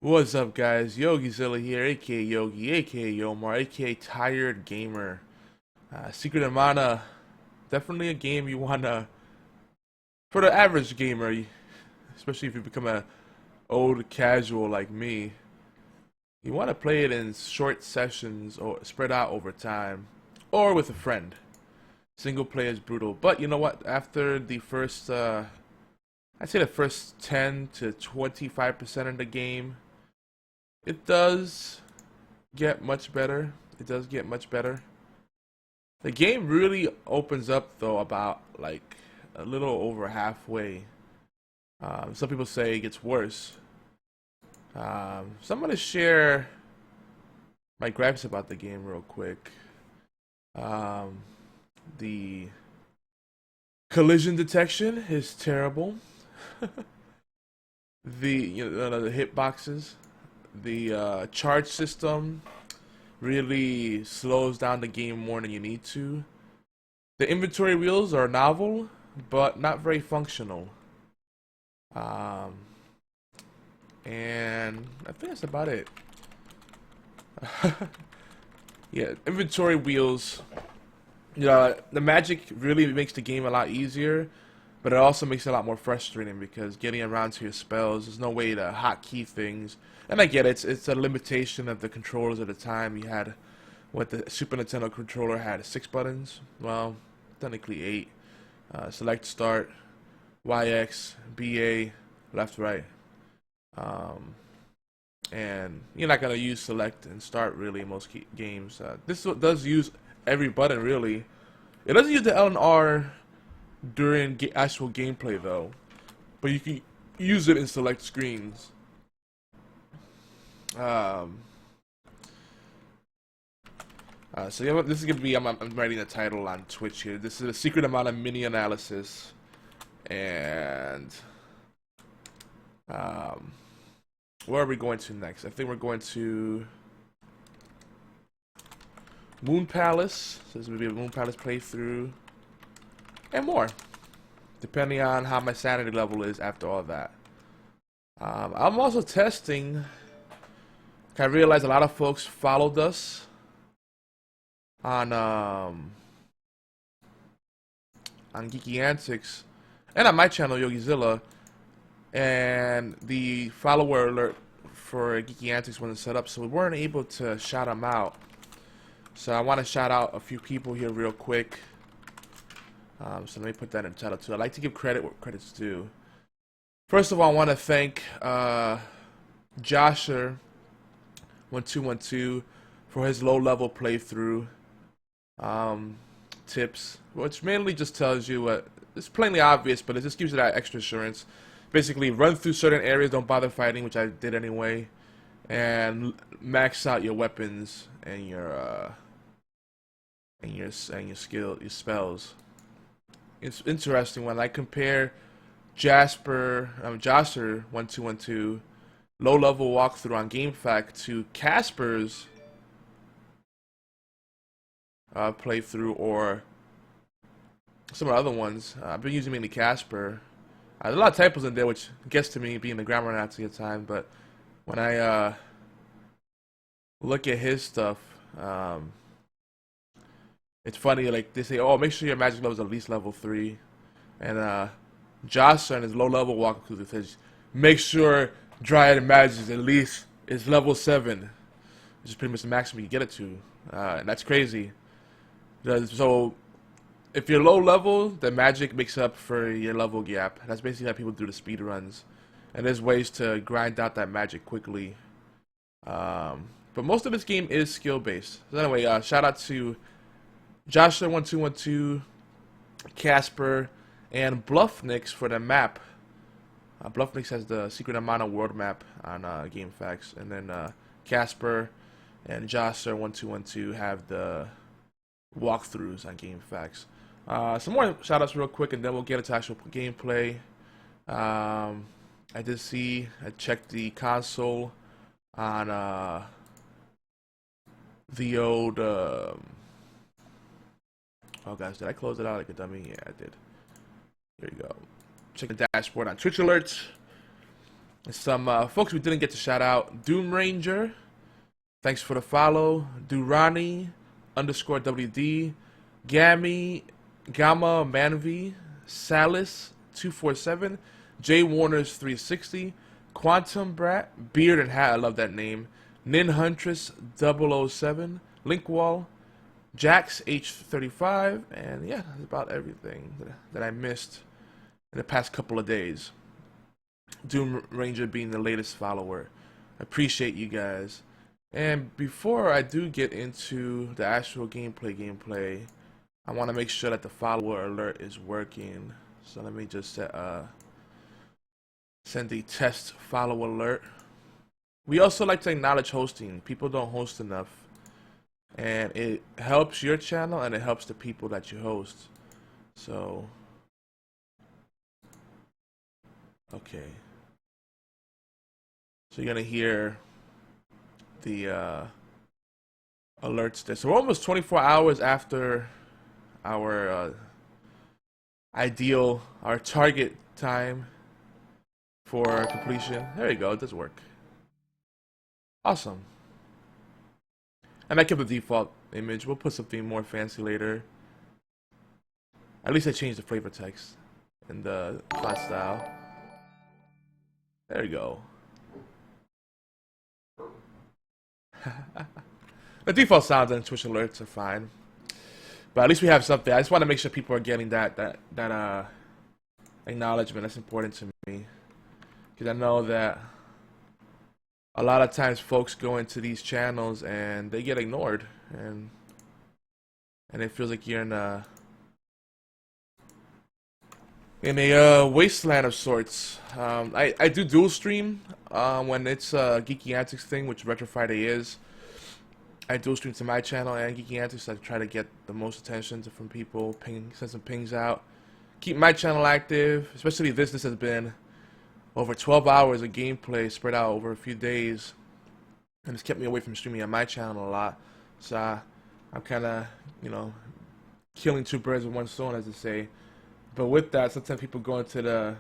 What's up, guys? YogiZilla here, aka Yogi, aka Yomar, aka Tired Gamer. Secret of Mana, definitely a game you wanna, for the average gamer, especially if you become a old casual like me, you wanna play it in short sessions or spread out over time, or with a friend. Single player is brutal, but you know what? After the first, I'd say the first 10 to 25% of the game, it does get much better. It does get much better. The game really opens up though about like a little over halfway. Some people say it gets worse. So I'm gonna share my gripes about the game real quick. Um, the collision detection is terrible. The hitboxes, the charge system really slows down the game more than you need to. The inventory wheels are novel, but not very functional. Um, and I think that's about it. Yeah, inventory wheels. The magic really makes the game a lot easier, but it also makes it a lot more frustrating because getting around to your spells, there's no way to hotkey things. And I get it, it's a limitation of the controllers at the time. You had, what, the Super Nintendo controller had 6 buttons? Well, technically 8. Select, start, YX, BA, left, right. Um, and you're not going to use select and start really in most games. This does use every button really. It doesn't use the L and R during actual gameplay though, but you can use it in select screens. Um, so yeah, this is gonna be I'm writing a title on Twitch here. This is a secret amount of mini analysis, and um, where are we going to next? I think we're going to Moon Palace. So this will be a Moon Palace playthrough, and more, depending on how my sanity level is after all that. I'm also testing. I realized a lot of folks followed us on Geeky Antics and on my channel YogiZilla, and the follower alert for Geeky Antics wasn't set up, so we weren't able to shout them out. So I want to shout out a few people here real quick. So let me put that in the title too. I like to give credit where credit's due. First of all, I want to thank Josher1212 for his low-level playthrough tips, which mainly just tells you what it's plainly obvious, but it just gives you that extra assurance. Basically, run through certain areas, don't bother fighting, which I did anyway, and max out your weapons and your your spells. It's interesting when I compare Josher1212 low-level walkthrough on GameFAQ to Casper's playthrough, or some of the other ones. I've been using mainly Casper. There's a lot of typos in there, which gets to me being the grammar Nazi at the time, but when I look at his stuff, it's funny, like, they say, oh, make sure your magic level is at least level 3. And Josh on his low-level walkthrough says, make sure Dryad magic is at least is level 7. Which is pretty much the maximum you get it to. And that's crazy. So, if you're low level, the magic makes up for your level gap. That's basically how people do the speed runs. And there's ways to grind out that magic quickly. But most of this game is skill based. So anyway, shout out to Joshua1212, Casper, and Bluffnix for the map. Bluffnix has the Secret Amana world map on GameFAQs, and then Casper and Joshua1212 have the walkthroughs on GameFAQs. Some more shoutouts real quick, and then we'll get into actual gameplay. I checked the console on the old. Oh gosh, did I close it out like a dummy? Yeah, I did. Here you go. Check the dashboard on Twitch alerts. Some folks we didn't get to shout out: Doom Ranger, thanks for the follow. Durani underscore WD, Gammy, Gamma Manvi, Salis 247, J Warners 360, Quantum Brat, Beard and Hat, I love that name, Nin Huntress 007, Linkwall, Jax H35, and yeah, that's about everything that I missed in the past couple of days. Doom Ranger being the latest follower. I appreciate you guys. And before I do get into the actual gameplay, I want to make sure that the follower alert is working. So let me just send the test follow alert. We also like to acknowledge hosting. People don't host enough. And it helps your channel and it helps the people that you host. So, okay. So you're going to hear the alerts there. So we're almost 24 hours after our our target time for completion. There you go, it does work. Awesome. And I kept the default image. We'll put something more fancy later. At least I changed the flavor text and the font style. There you go. The default sounds and Twitch alerts are fine, but at least we have something. I just want to make sure people are getting that acknowledgement. That's important to me because I know that a lot of times folks go into these channels and they get ignored, and it feels like you're in a wasteland of sorts. I do dual stream when it's a Geeky Antics thing, which Retro Friday is. I dual stream to my channel and Geeky Antics. I try to get the most attention from people, send some pings out, keep my channel active. Especially this has been over 12 hours of gameplay spread out over a few days, and it's kept me away from streaming on my channel a lot. So I'm kind of, killing two birds with one stone, as they say. But with that, sometimes people go into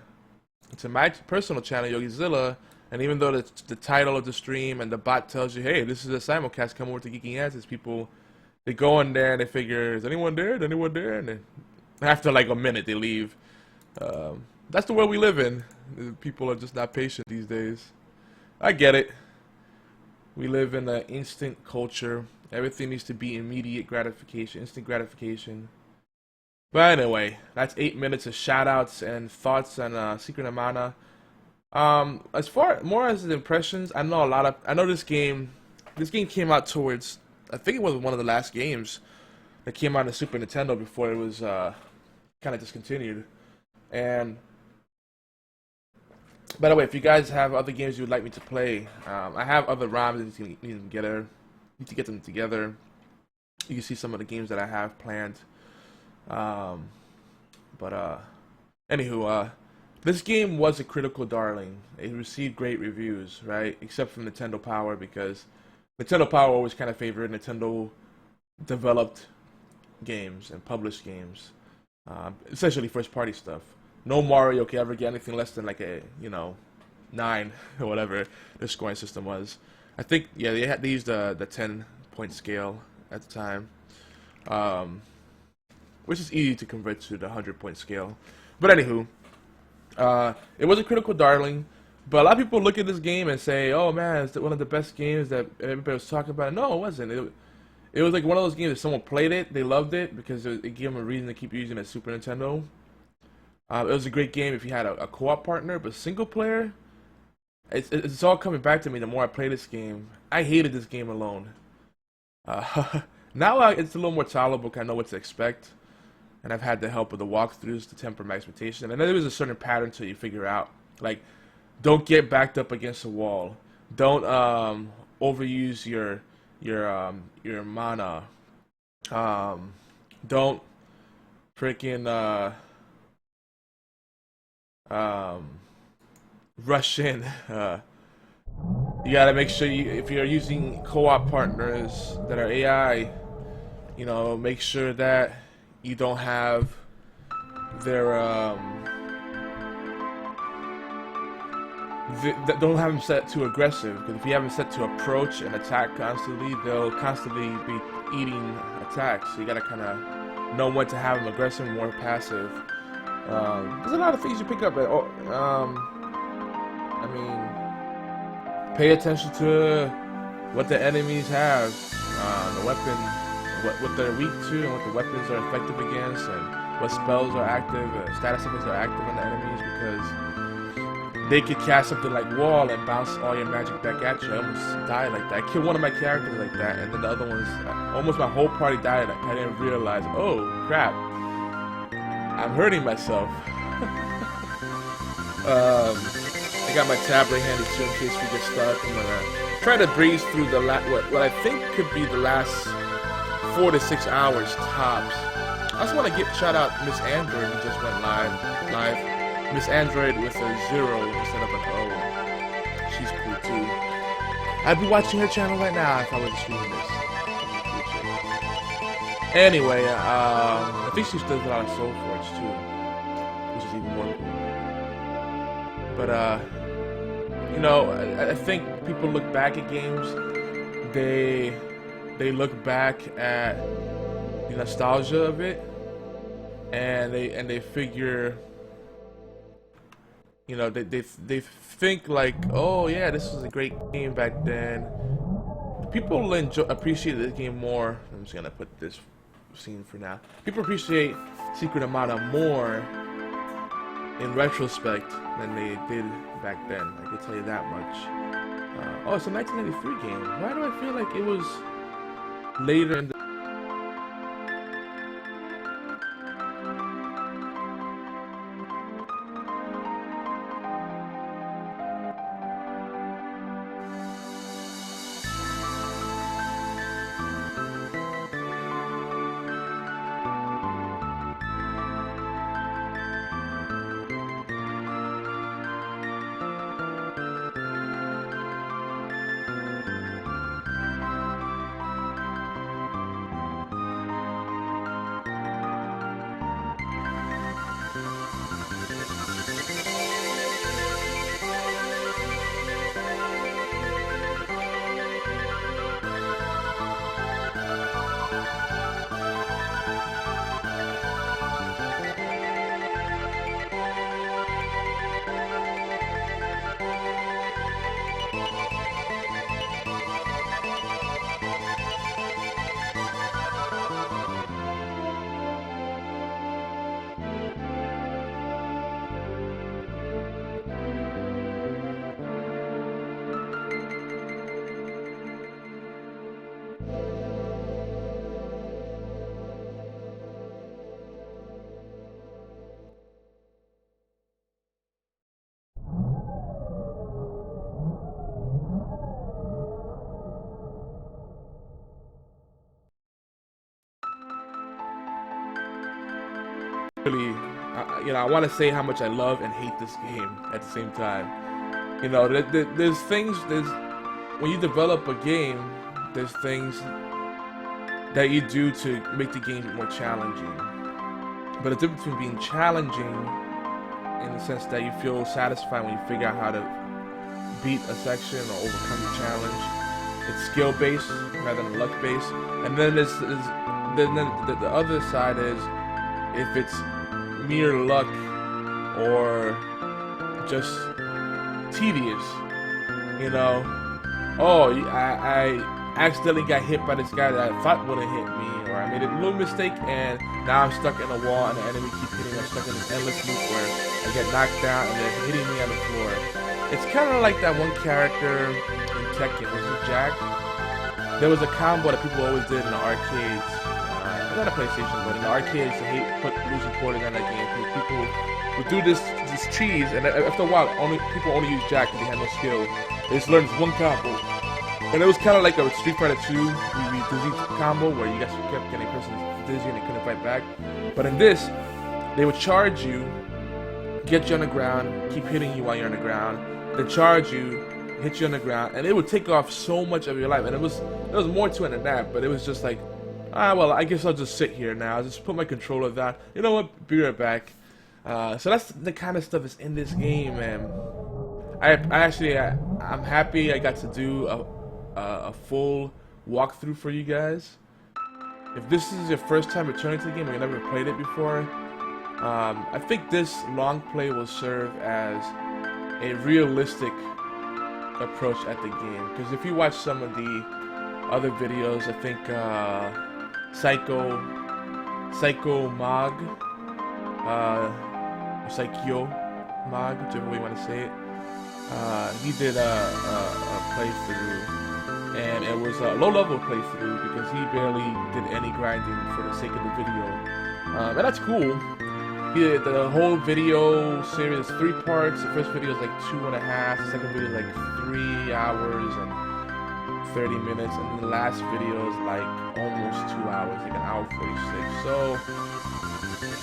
my personal channel, YogiZilla, and even though the title of the stream and the bot tells you, hey, this is a simulcast, come over to Geeky Answers, people, they go in there and they figure, is anyone there? Is anyone there? And then after like a minute, they leave. That's the world we live in. People are just not patient these days. I get it. We live in an instant culture. Everything needs to be immediate gratification, instant gratification. But anyway, that's 8 minutes of shoutouts and thoughts on Secret of Mana. As far more as the impressions, I know this game came out towards, I think it was one of the last games that came out on Super Nintendo before it was kind of discontinued. And by the way, if you guys have other games you would like me to play, I have other ROMs that you need to get them together. You can see some of the games that I have planned. Anywho, this game was a critical darling. It received great reviews, right? Except from Nintendo Power, because Nintendo Power always kind of favored Nintendo developed games and published games, essentially first party stuff. No Mario could ever get anything less than like a 9 or whatever their scoring system was. I think they used the 10-point scale at the time. Which is easy to convert to the 100-point scale. But anywho, it was a critical darling, but a lot of people look at this game and say, oh man, it's one of the best games that everybody was talking about. No, it wasn't. It was like one of those games that someone played it, they loved it, because it gave them a reason to keep using a Super Nintendo. It was a great game if you had a co-op partner, but single player, it's all coming back to me the more I play this game. I hated this game alone. Now it's a little more tolerable, because I know what to expect. And I've had the help of the walkthroughs to temper my expectation. And then there was a certain pattern to you figure out. Like, don't get backed up against a wall. Don't overuse your mana. Don't freaking rush in. You gotta make sure if you're using co-op partners that are AI, make sure that you don't have their don't have them set to aggressive, because if you have them set to approach and attack constantly, they'll constantly be eating attacks. So you gotta kind of know when to have them aggressive and more passive. There's a lot of things you pick up. I mean, pay attention to what the enemies have, the weapon, what they're weak to, and what the weapons are effective against, and what spells are active, status effects are active on the enemies, because they could cast something like Wall and bounce all your magic back at you. I almost died like that. I killed one of my characters like that, and then the other ones, almost my whole party died. I didn't realize, oh crap, I'm hurting myself. I got my tab right handy too in case we get stuck. I'm gonna try to breeze through the what I think could be the last 4 to 6 hours tops. I also want to shout out Miss Android, who just went live. Miss Android with a 0 instead of an O. She's cool too. I'd be watching her channel right now if I was streaming this. Anyway, I think she still does a lot of Soul Forge too, which is even more cool. But you know, I think people look back at games. They look back at the nostalgia of it, and they figure. You know, they think like, oh yeah, this was a great game back then. People appreciate this game more. I'm just gonna put this scene for now. People appreciate Secret of Mana more in retrospect than they did back then. I can tell you that much. Oh, it's a 1993 game. Why do I feel like it was later in the really, you know, I want to say how much I love and hate this game at the same time. You know, there's things, when you develop a game, there's things that you do to make the game more challenging. But the difference between being challenging in the sense that you feel satisfied when you figure out how to beat a section or overcome the challenge, it's skill based rather than luck based. And then the other side is if it's mere luck or just tedious, you know. Oh, I accidentally got hit by this guy that I thought wouldn't hit me, or I made a little mistake and now I'm stuck in a wall and the enemy keep hitting me. I'm stuck in this endless loop where I get knocked down and they're hitting me on the floor. It's kind of like that one character in Tekken, was it Jack? There was a combo that people always did in the arcades. Not a PlayStation, but in the arcades, I hate losing quarters on that game. People would do this cheese, and after a while, people only use Jack because they had no skill. They just learned one combo, and it was kind of like a Street Fighter 2 dizzy combo where you guys kept getting person dizzy and they couldn't fight back. But in this, they would charge you, get you on the ground, keep hitting you while you're on the ground, then charge you, hit you on the ground, and it would take off so much of your life. And there was more to it than that, but it was just like, well, I guess I'll just sit here now. I'll just put my controller down. You know what? Be right back. So that's the kind of stuff that's in this game, man. I'm happy I got to do a full walkthrough for you guys. If this is your first time returning to the game or you never played it before, I think this long play will serve as a realistic approach at the game. Because if you watch some of the other videos, I think Psycho Mag, Psycho Mag, whichever way you want to say it, he did a playthrough, and it was a low-level playthrough because he barely did any grinding for the sake of the video, and that's cool. He did the whole video series, 3 parts. The first video is like 2.5, the second video is like 3 hours and 30 minutes, and the last video is like almost 2 hours, like 1 hour 46. So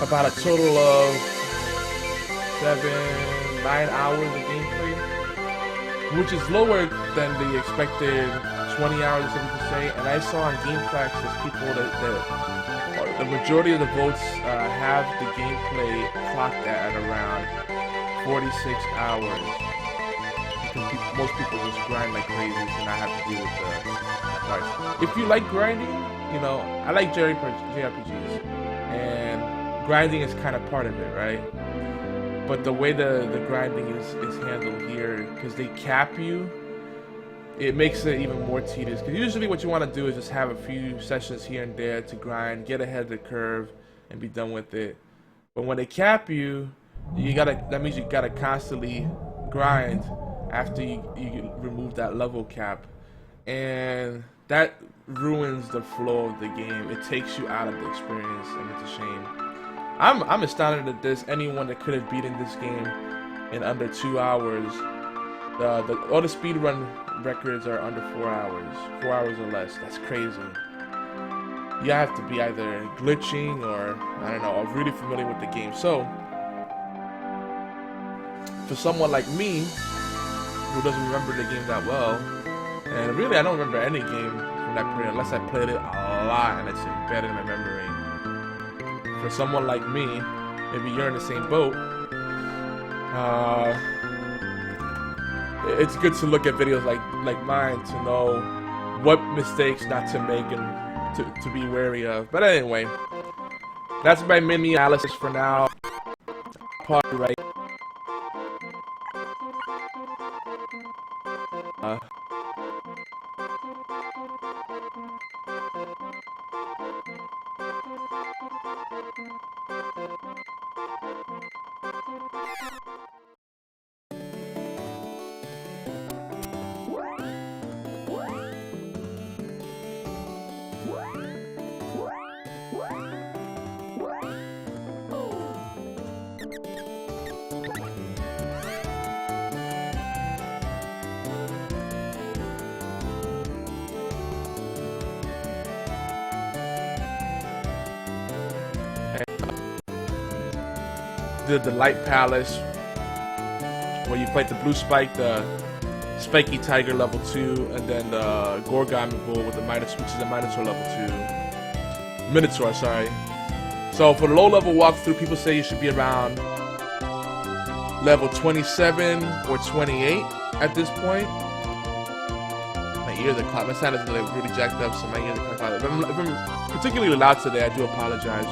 about a total of 7-9 hours of gameplay, which is lower than the expected 20 hours, some people say. And I saw on GameFAQs there's people that the majority of the votes have the gameplay clocked at around 46 hours. Because most people just grind like crazy and not have to deal with the parts. If you like grinding, you know, I like JRPGs, and grinding is kind of part of it, right? But the way the grinding is handled here, because they cap you, it makes it even more tedious. Because usually what you want to do is just have a few sessions here and there to grind, get ahead of the curve, and be done with it. But when they cap you, that means you gotta constantly grind after you remove that level cap, and that ruins the flow of the game. It takes you out of the experience, and it's a shame. I'm astounded at this. Anyone that could have beaten this game in under 2 hours. All the speedrun records are under 4 hours. 4 hours or less. That's crazy. You have to be either glitching or, I don't know, or really familiar with the game. So, for someone like me, who doesn't remember the game that well, and really I don't remember any game from that period unless I played it a lot and it's embedded in my memory. For someone like me, maybe you're in the same boat, it's good to look at videos like mine to know what mistakes not to make and to be wary of. But anyway, that's my mini analysis for now. Party right. The Light Palace, where you fight the Blue Spike, the Spiky Tiger level 2, and then the Gorgon Bull with the Minotaur, which is the Minotaur level 2. Minotaur, sorry. So for the low level walkthrough, people say you should be around level 27 or 28 at this point. My ears are clogged. My sinus is like really jacked up, so my ears are clogged. If I'm particularly loud today, I do apologize.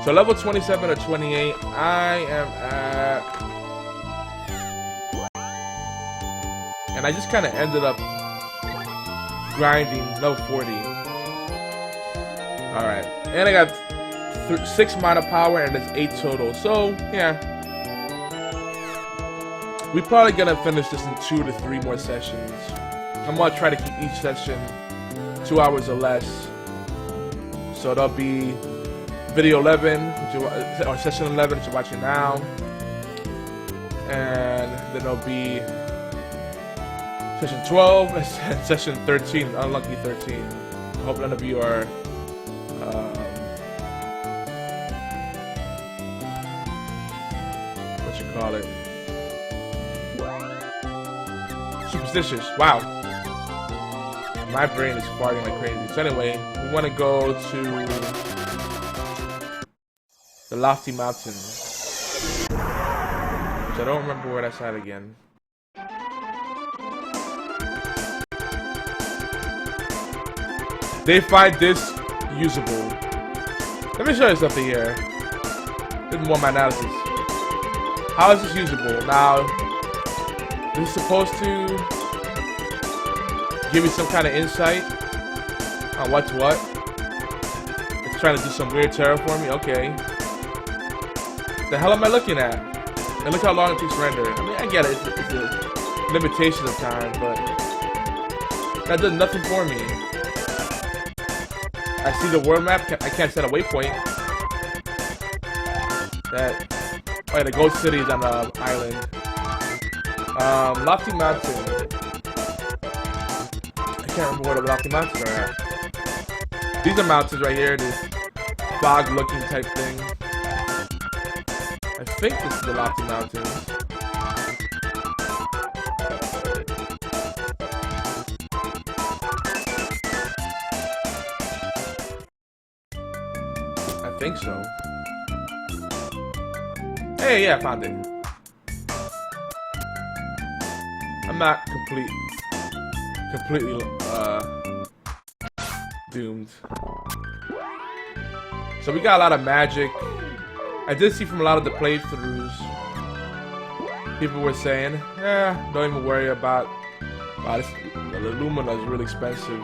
So level 27 or 28, I am at, and I just kind of ended up grinding level 40. All right, and I got 6 mana power and there's 8 total. So yeah, we're probably gonna finish this in 2 to 3 more sessions. I'm gonna try to keep each session 2 hours or less. So that'll be video 11, or session 11, which you're watching now, and then there'll be session 12 and session 13, unlucky 13. I hope none of you are what you call it, superstitious. Wow, my brain is farting like crazy. So anyway, we want to go to the Lofty Mountains, which I don't remember where that's at again. They find this usable. Let me show you something here. This is more my analysis. How is this usable? Now, this is supposed to give you some kind of insight on what's what. It's trying to do some weird terraforming. Okay. The hell am I looking at? And look how long it takes to render. I mean, I get it. It's a limitation of time, but that does nothing for me. I see the world map. I can't set a waypoint. Oh yeah, the ghost city is on the island. Lofty Mountain. I can't remember where the Lofty Mountains are at. These are mountains right here. This fog-looking type thing. I think this is the Lofty Mountains. I think so. Hey, yeah, I found it. I'm not completely doomed. So we got a lot of magic. I did see from a lot of the playthroughs, people were saying, don't even worry about this. The Lumina is really expensive.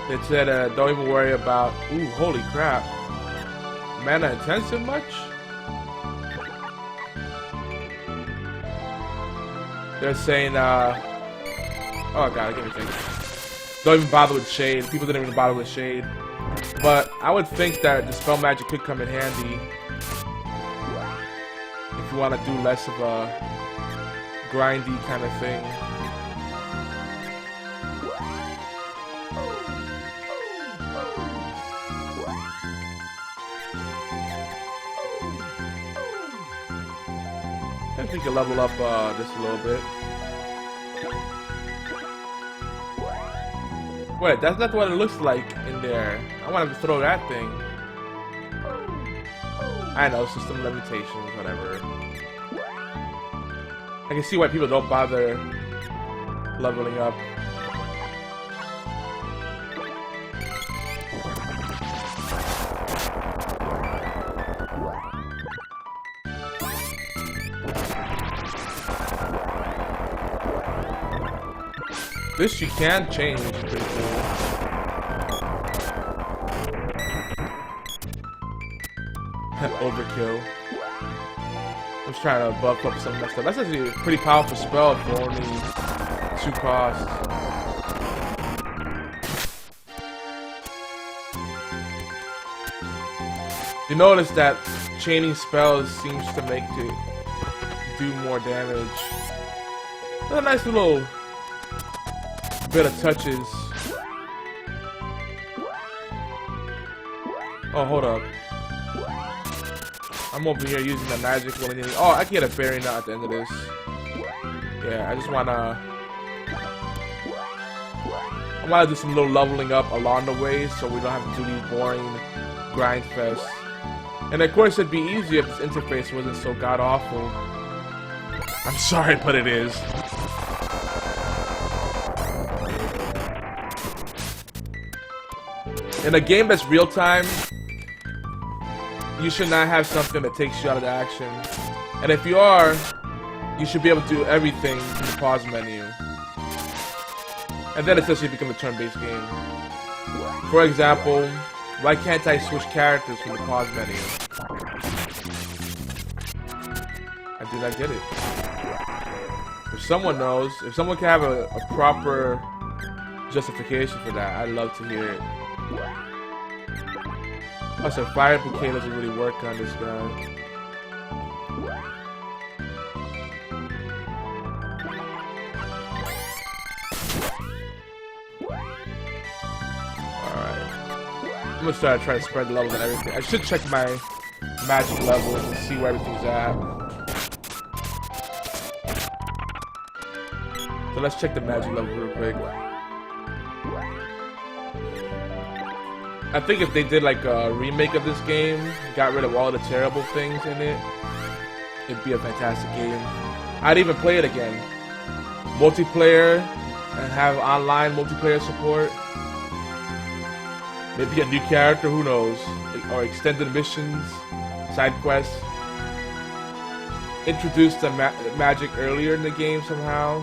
They said, don't even worry about, ooh, holy crap. Mana intensive much? They're saying, oh god, give me a second. Don't even bother with shade. People didn't even bother with shade. But I would think that the spell magic could come in handy if you want to do less of a grindy kind of thing. I think you can level up this a little bit. Wait, that's not what it looks like in there. I wanted to throw that thing. I know, system limitations, whatever. I can see why people don't bother leveling up. This you can change, which is pretty cool. Overkill. I'm just trying to buff up some of that stuff. That's actually a pretty powerful spell for only 2 costs. You notice that chaining spells seems to make it do more damage. A nice little bit of touches. Oh, hold up. I'm over here using the magic willy-nilly. Oh, I can get a fairy nut at the end of this. Yeah, I wanna do some little leveling up along the way so we don't have to do these boring grind fests. And of course it'd be easier if this interface wasn't so god-awful. I'm sorry, but it is. In a game that's real-time, you should not have something that takes you out of the action. And if you are, you should be able to do everything from the pause menu. And then essentially become a turn-based game. For example, why can't I switch characters from the pause menu? I did not get it. If someone knows, if someone can have a proper justification for that, I'd love to hear it. I said fire bouquet doesn't really work on this guy. I'm gonna start trying to spread the levels and everything. I should check my magic levels and see where everything's at. So let's check the magic level real quick. I think if they did like a remake of this game, got rid of all the terrible things in it, it'd be a fantastic game. I'd even play it again. Multiplayer and have online multiplayer support. Maybe a new character, who knows? Or extended missions, side quests. Introduce the magic earlier in the game somehow,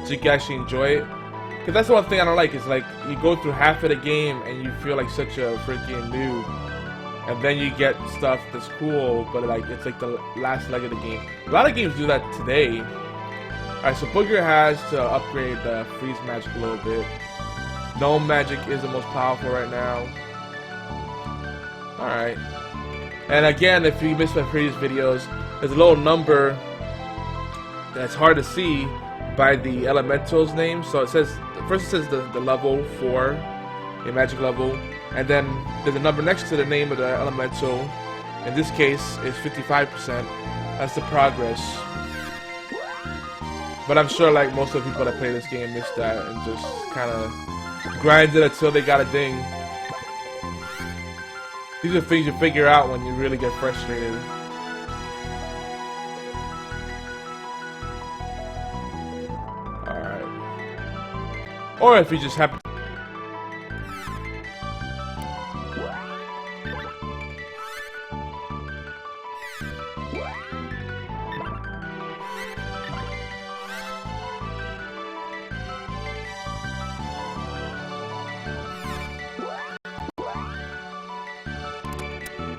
so you can actually enjoy it. Because that's the one thing I don't like, is like, you go through half of the game and you feel like such a freaking noob. And then you get stuff that's cool, but like it's like the last leg of the game. A lot of games do that today. Alright, so Booger has to upgrade the freeze magic a little bit. Gnome magic is the most powerful right now. Alright. And again, if you missed my previous videos, there's a little number that's hard to see by the elemental's name. So it says, first it says the level 4, the magic level. And then there's a number next to the name of the elemental. In this case, it's 55%. That's the progress. But I'm sure like most of the people that play this game missed that and just kind of grind it until they got a ding. These are things you figure out when you really get frustrated. Alright. Or if you just happen.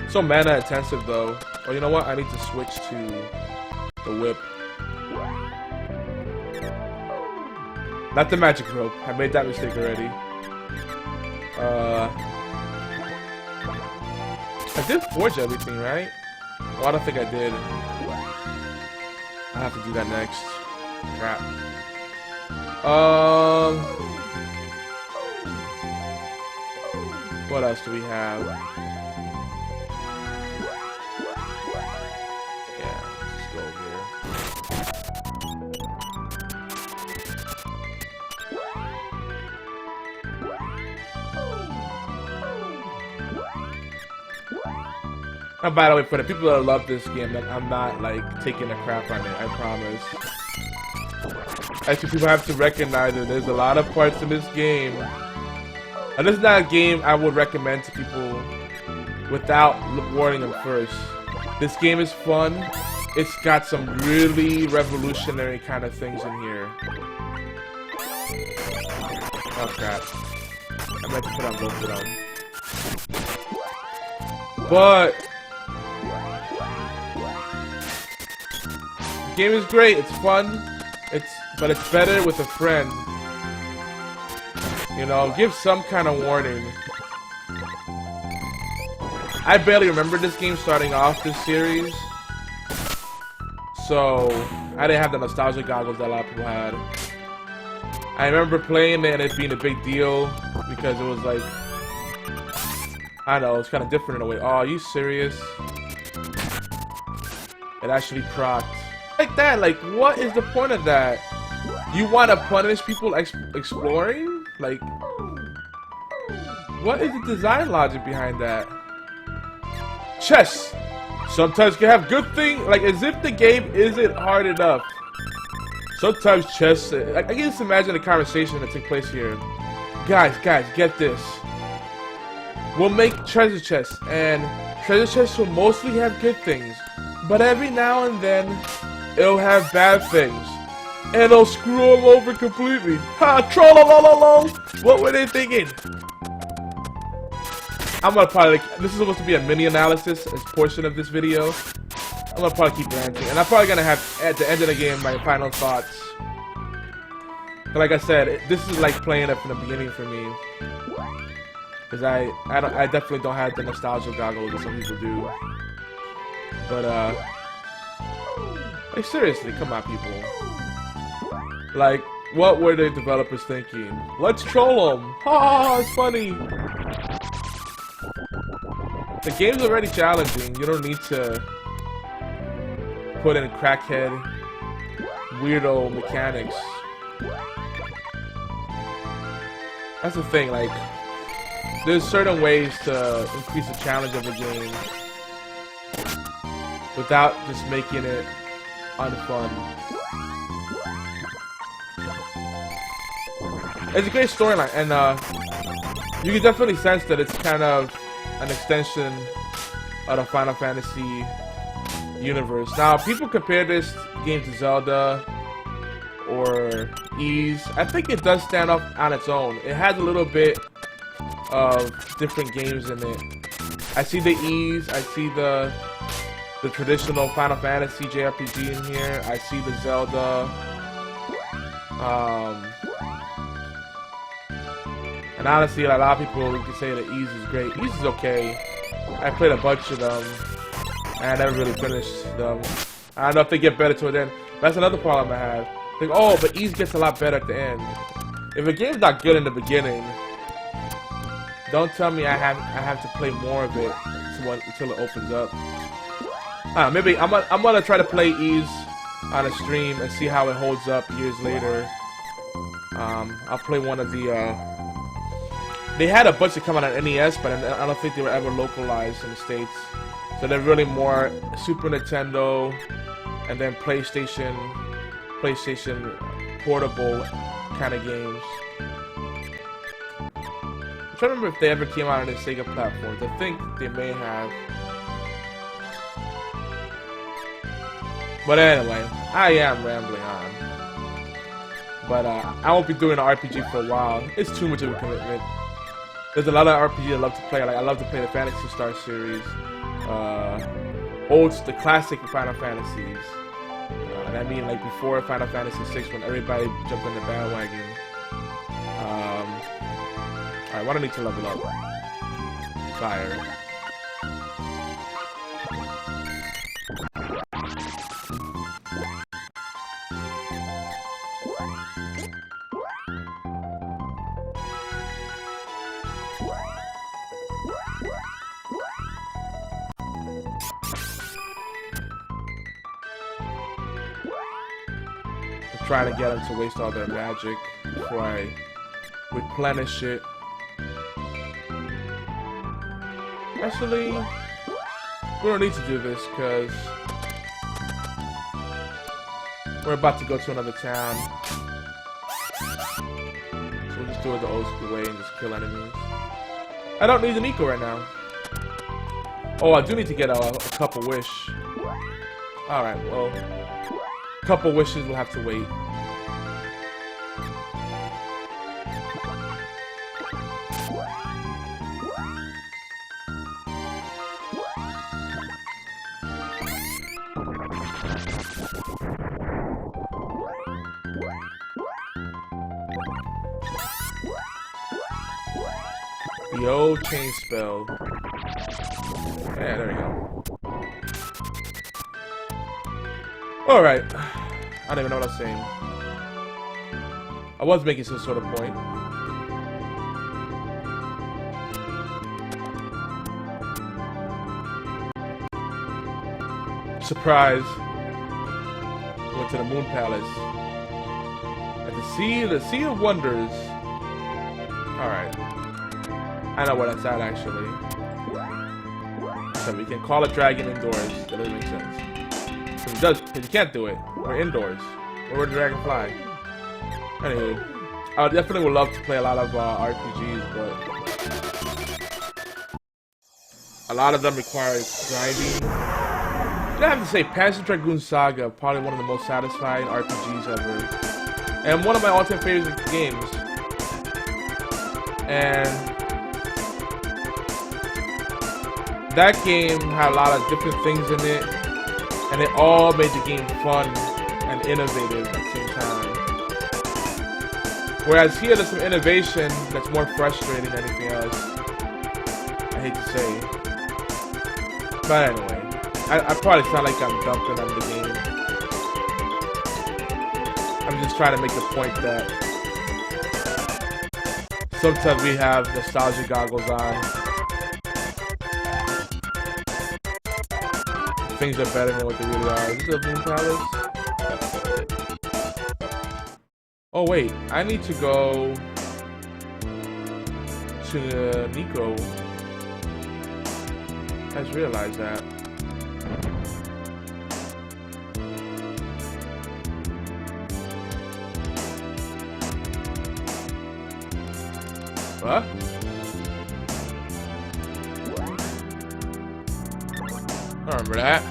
So mana intensive though. Oh, you know what? I need to switch to the whip. Not the magic rope. I made that mistake already. I did forge everything, right? Oh, I don't think I did. I have to do that next. Crap. What else do we have? And by the way, for the people that love this game, like, I'm not like taking a crap on it, I promise. Actually, people have to recognize that there's a lot of parts in this game. And this is not a game I would recommend to people without warning them first. This game is fun. It's got some really revolutionary kind of things in here. Oh crap. I meant to put on both of them. But the game is great, it's fun, but it's better with a friend. You know, give some kind of warning. I barely remember this game starting off this series, so I didn't have the nostalgia goggles that a lot of people had. I remember playing it and it being a big deal because it was like, I don't know, it's kind of different in a way. Oh, are you serious? It actually procced. Like that, like what is the point of that? You want to punish people exploring? Like, what is the design logic behind that? Chess! Sometimes can have good things, like as if the game isn't hard enough. Sometimes chess, I can just imagine the conversation that took place here. Guys, get this. We'll make treasure chests, and treasure chests will mostly have good things. But every now and then, it'll have bad things. And it'll screw them over completely. Ha! Troll-a-lo-lo-lo! What were they thinking? I'm gonna probably, this is supposed to be a mini analysis as portion of this video. I'm gonna probably keep ranting. And I'm probably gonna have, at the end of the game, my final thoughts. But like I said, this is like playing it from the beginning for me. Because I definitely don't have the nostalgia goggles that some people do. But, like seriously, come on people. Like, what were the developers thinking? Let's troll them! Ha! It's funny! The game's already challenging. You don't need to put in crackhead, weirdo mechanics. That's the thing, like, there's certain ways to increase the challenge of the game without just making it unfun. It's a great storyline, and You can definitely sense that it's kind of an extension of the Final Fantasy universe. Now, people compare this game to Zelda or Ys. I think it does stand up on its own. It has a little bit of different games in it. I see the Ys, I see the traditional Final Fantasy JRPG in here. I see the Zelda. And honestly, a lot of people can say that Ys is great. Ys is okay. I played a bunch of them, and I never really finished them. I don't know if they get better toward the end. That's another problem I have. Think, oh, but Ys gets a lot better at the end. If a game's not good in the beginning, don't tell me I have to play more of it until it opens up. Maybe I'm gonna try to play Ys on a stream and see how it holds up years later. I'll play one of the. They had a bunch that come out on NES, but I don't think they were ever localized in the States. So they're really more Super Nintendo and then PlayStation portable kind of games. I'm trying to remember if they ever came out on the Sega platforms. I think they may have. But anyway, I am rambling on. But I won't be doing an RPG for a while. It's too much of a commitment. There's a lot of RPGs I love to play. Like I love to play the Phantasy Star series, the classic Final Fantasies, and I mean like before Final Fantasy VI when everybody jumped in the bandwagon. Alright, what do I need to level up? Fire. Trying to get them to waste all their magic before I replenish it. Actually, we don't need to do this because we're about to go to another town. So we'll just do it the old school way and just kill enemies. I don't need an eco right now. Oh, I do need to get a couple wish. Alright, well, a couple wishes will have to wait. The old chain spell. Yeah, there we go. Alright. I don't even know what I was saying. I was making some sort of point. Surprise. Went to the Moon Palace. And to see the Sea of Wonders. Alright. I know where that's at actually. So we can call a dragon indoors. That doesn't make sense. Because you can't do it. We're indoors. Where would the dragon fly? Anyway, I definitely would love to play a lot of RPGs, but a lot of them require grinding. I have to say, Panzer Dragoon Saga, probably one of the most satisfying RPGs ever, and one of my all-time favorite games. And that game had a lot of different things in it, and it all made the game fun and innovative at the same time. Whereas here, there's some innovation that's more frustrating than anything else. I hate to say. But anyway, I probably sound like I'm dumping on the game. I'm just trying to make the point that sometimes we have nostalgia goggles on. Things are better than what they really are. Is this the Moon Palace? Oh wait, I need to go to Nico. I just realized that. What? I remember that.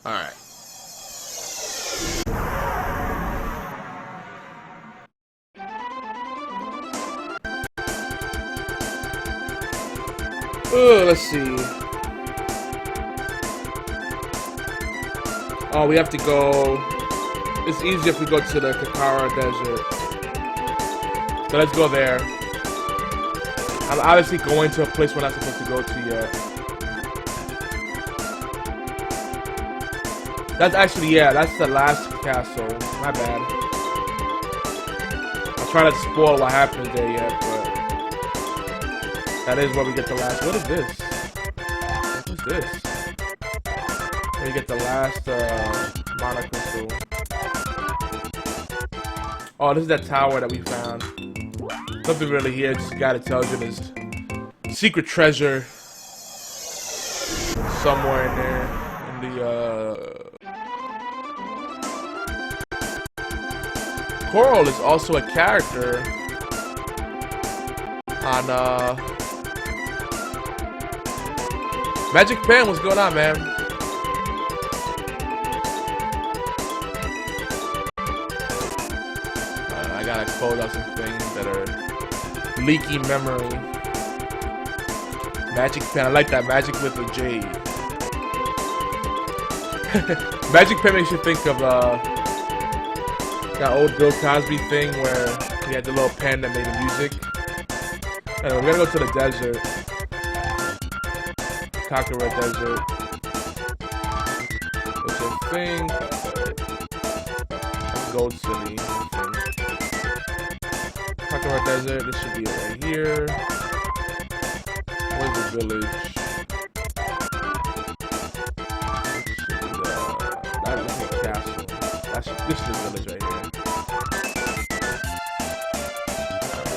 Alright. Let's see. Oh, we have to go. It's easier if we go to the Kakara Desert. So let's go there. I'm obviously going to a place we're not supposed to go to yet. That's actually, yeah, that's the last castle. My bad. I'll try not to spoil what happens there yet, but that is where we get the last. What is this? What's this? Where we get the last mana crystal. Oh, this is that tower that we found. Nothing really here, just a guy that tells you there's secret treasure somewhere in there. In the Coral is also a character on Magic Pen. What's going on, man? I gotta close out some things that are leaky memory. Magic Pen, I like that. Magic with a J. Magic Pen makes you think of that old Bill Cosby thing where he had the little pen that made the music. Anyway, we're gonna go to the desert. Kakara Desert. Which I think that's Gold City. Kakara Desert, this should be it right here. Where's the village? That looks like a castle. This is the village right here.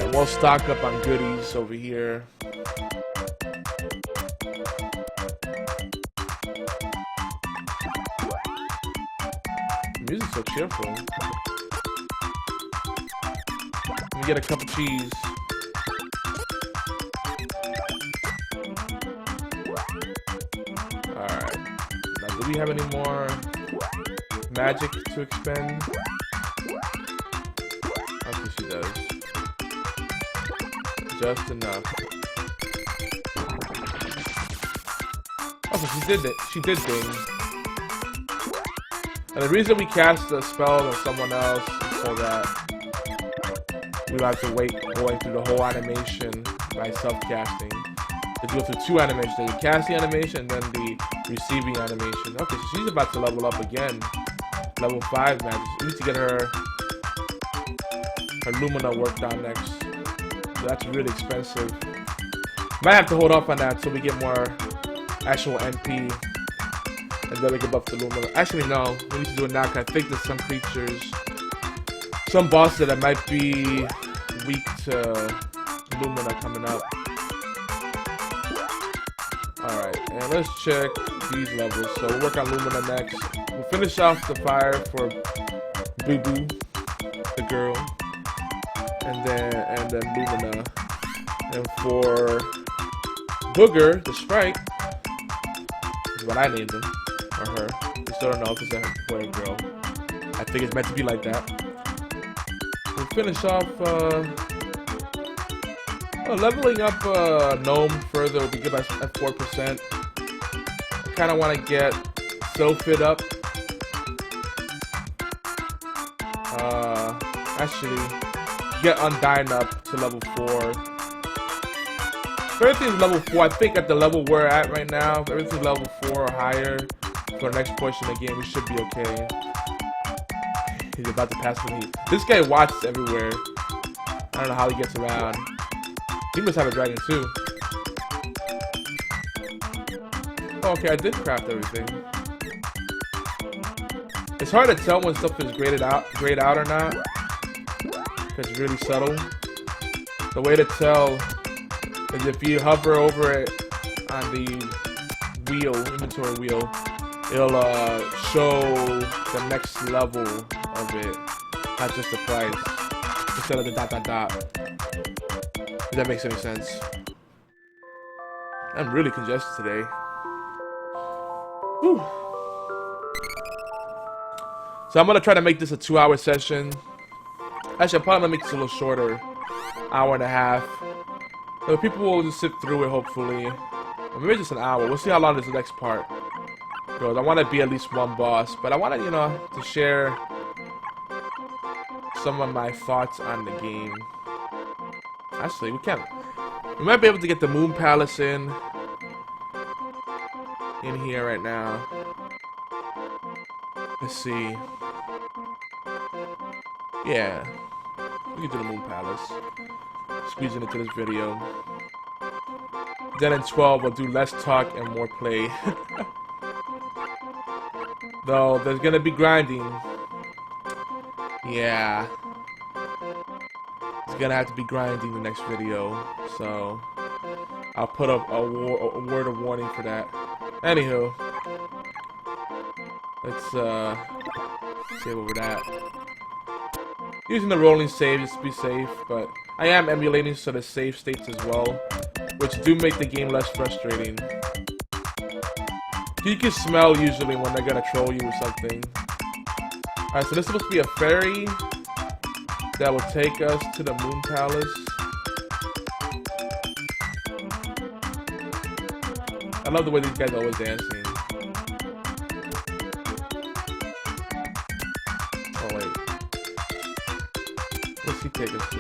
Right, we'll stock up on goodies over here. The music's so cheerful. Let me get a cup of cheese. Alright. Now, do we have any more magic to expend? I think she does. Just enough. Oh, so she did it. She did things. And the reason we cast the spell on someone else is so that we don't have to wait going through the whole animation by self-casting. To go through two animations, the casting animation and then the receiving animation. Okay, so she's about to level up again. Level 5 magic. We need to get her Lumina worked on next. So that's really expensive. Might have to hold off on that until we get more actual MP. And then we can buff the Lumina. Actually, no. We need to do it now because I think there's some creatures, some bosses that might be weak to Lumina coming up. Alright, and let's check these levels. So we'll work on Lumina next. We'll finish off the fire for Boo Boo, the girl. And then Lumina. And for Booger, the sprite, is what I named him. Or her. We still don't know if it's a boy or girl. I think it's meant to be like that. We'll finish off leveling up Gnome further will be good at 4%. I kind of want to get Sylphid up. Actually, get Undyne up to level 4. If everything's level 4, I think at the level we're at right now, if everything's level 4 or higher for the next portion of the game, we should be okay. He's about to pass me. This guy watches everywhere. I don't know how he gets around. He must have a dragon too. Oh, okay, I did craft everything. It's hard to tell when stuff is grayed out or not. Because it's really subtle. The way to tell is if you hover over it on the wheel, inventory wheel, it'll show the next level of it, not just the price, instead of the ... If that makes any sense. I'm really congested today. Whew. So I'm gonna try to make this a 2-hour session. Actually, I'm probably gonna make this a little shorter, hour and a half. So people will just sit through it, hopefully. Or maybe just an hour. We'll see how long this next part goes. I want to be at least one boss, but I want to, you know, to share some of my thoughts on the game. Actually, we might be able to get the Moon Palace in here right now. Let's see. Yeah, we can do the Moon Palace. Squeeze it into this video. Then in 12, we'll do less talk and more play. Though there's gonna be grinding. Yeah. It's gonna have to be grinding the next video. So I'll put up a word of warning for that. Anywho. Let's see where we're at. Using the rolling save just to be safe, but I am emulating so the save states as well, which do make the game less frustrating. You can smell usually when they're gonna troll you or something. Alright, so this is supposed to be a ferry that will take us to the Moon Palace. I love the way these guys are always dancing. Oh wait. What's he take us to?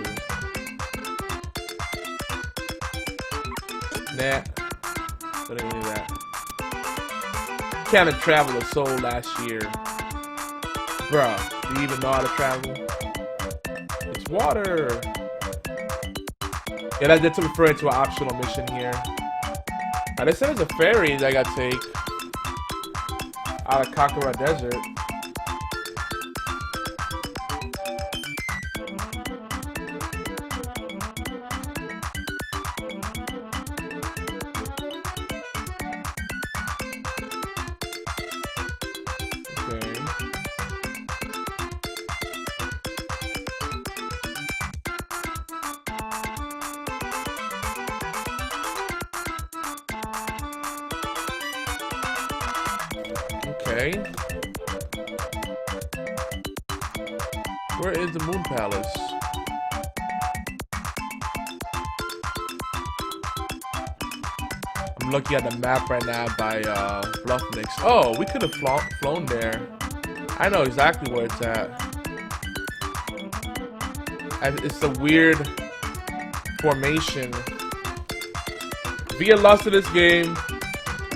Nah. Don't even do that. Can't travel a soul last year. Bruh, do you even know how to travel? It's water. Yeah, that's referring to an optional mission here. Now, they said there's a ferry that I gotta take out of Kakura Desert. Okay. Where is the Moon Palace? I'm looking at the map right now by Bluff Mix. Oh, we could have flown there. I know exactly where it's at. It's a weird formation. If you get lost in this game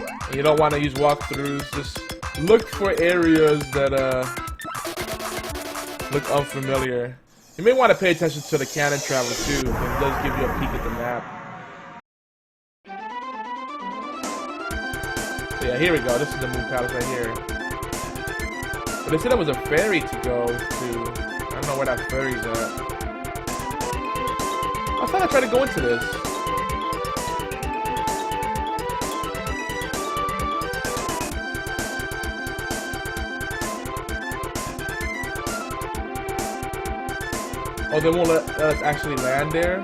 and you don't want to use walkthroughs, just look for areas that look unfamiliar. You may want to pay attention to the cannon travel too, because it does give you a peek at the map. So yeah, here we go. This is the Moon Palace right here. But they said there was a ferry to go to. I don't know where that ferry's at. I thought I tried to go into this. Oh, they won't let us actually land there?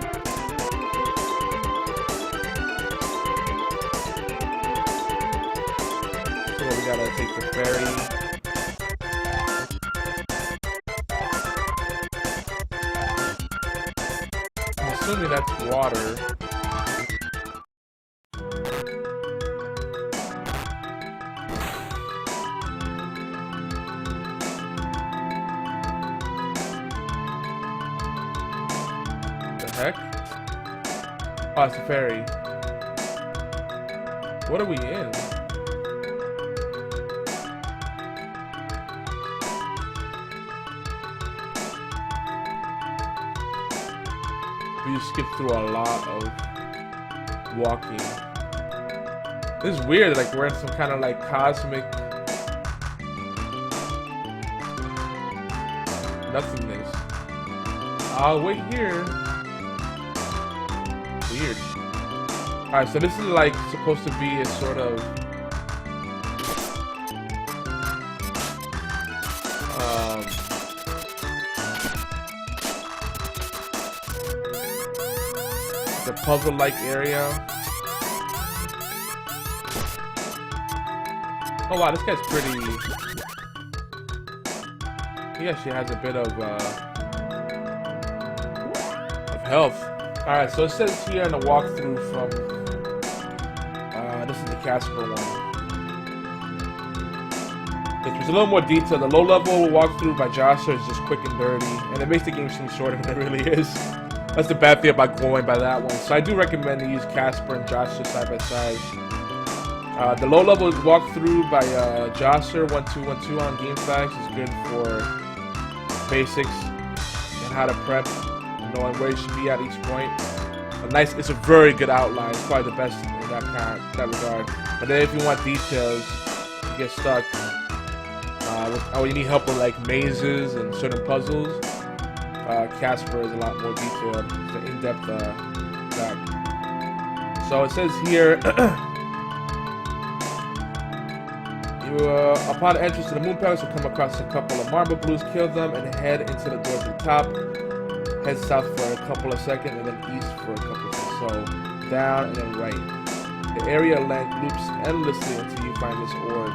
So we gotta take the ferry. I'm assuming that's water. Heck? Oh, it's a ferry. What are we in? We just skipped through a lot of walking. This is weird, like we're in some kind of like cosmic nothingness. I'll wait here. Weird. Alright, so this is like supposed to be a sort of the puzzle-like area. Oh wow, this guy's pretty. He actually has a bit of health. All right, so it says here in the walkthrough from this is the Casper one. There's a little more detail. The low-level walkthrough by Josser is just quick and dirty, and it makes the game seem shorter than it really is. That's the bad thing about going by that one. So I do recommend to use Casper and Josser side by side. The low-level walkthrough by Josser 1212 on GameFAQs is good for basics and how to prep, knowing where you should be at each point. It's a very good outline. It's probably the best in that regard. But then if you want details, you get stuck. You need help with like mazes and certain puzzles. Casper is a lot more detailed. It's an in-depth track. So it says here, upon entrance to the Moon Palace, you'll come across a couple of marble blues, kill them, and head into the door to the top. Head south for a couple of seconds, and then east for a couple of seconds. So down and then right. The area loops endlessly until you find this orb.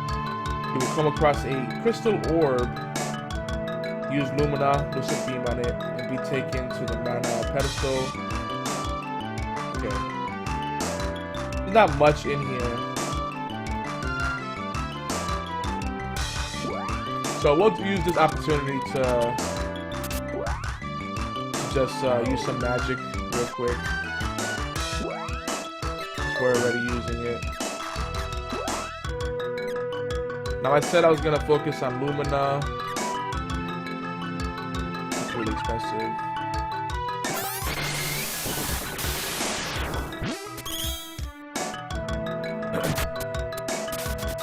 You will come across a crystal orb. Use Lumina, Lucid Beam on it, and be taken to the mana pedestal. Okay. There's not much in here. So we'll use this opportunity to just use some magic real quick. We're already using it. Now I said I was gonna focus on Lumina. It's really expensive.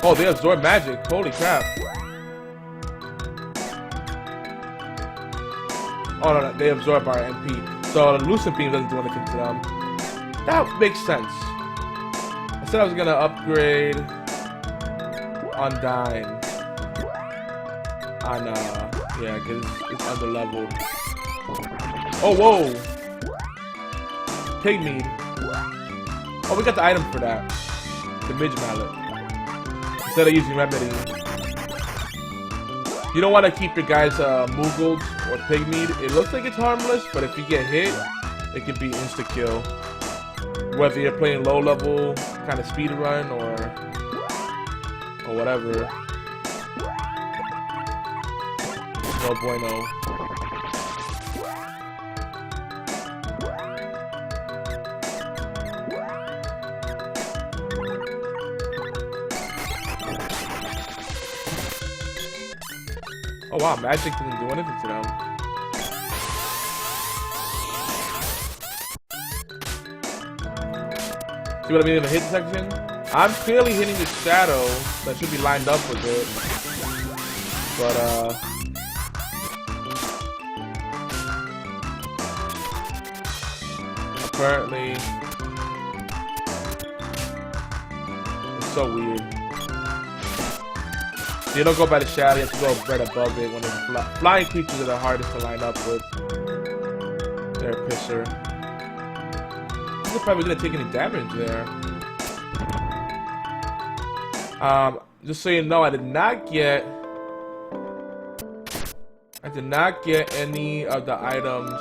Oh, they absorb magic. Holy crap. Oh no, they absorb our MP. So the Lucid Beam doesn't do anything to them. That makes sense. I said I was gonna upgrade Undyne on yeah, because it's under leveled. Oh whoa! Pigmead. Oh, we got the item for that. The Midge Mallet. Instead of using Remedy. You don't want to keep your guys Moogled or Pigmead. It looks like it's harmless, but if you get hit, it could be insta-kill. Whether you're playing low-level kind of speed run or whatever. No bueno. Oh wow, magic didn't do anything to them. See what I mean in the hit section? I'm clearly hitting the shadow that should be lined up with it. But apparently it's so weird. You don't go by the shadow, you have to go right above it when it's flying creatures are the hardest to line up with. They're a pisser. I'm probably gonna take any damage there. Just so you know, I did not get any of the items.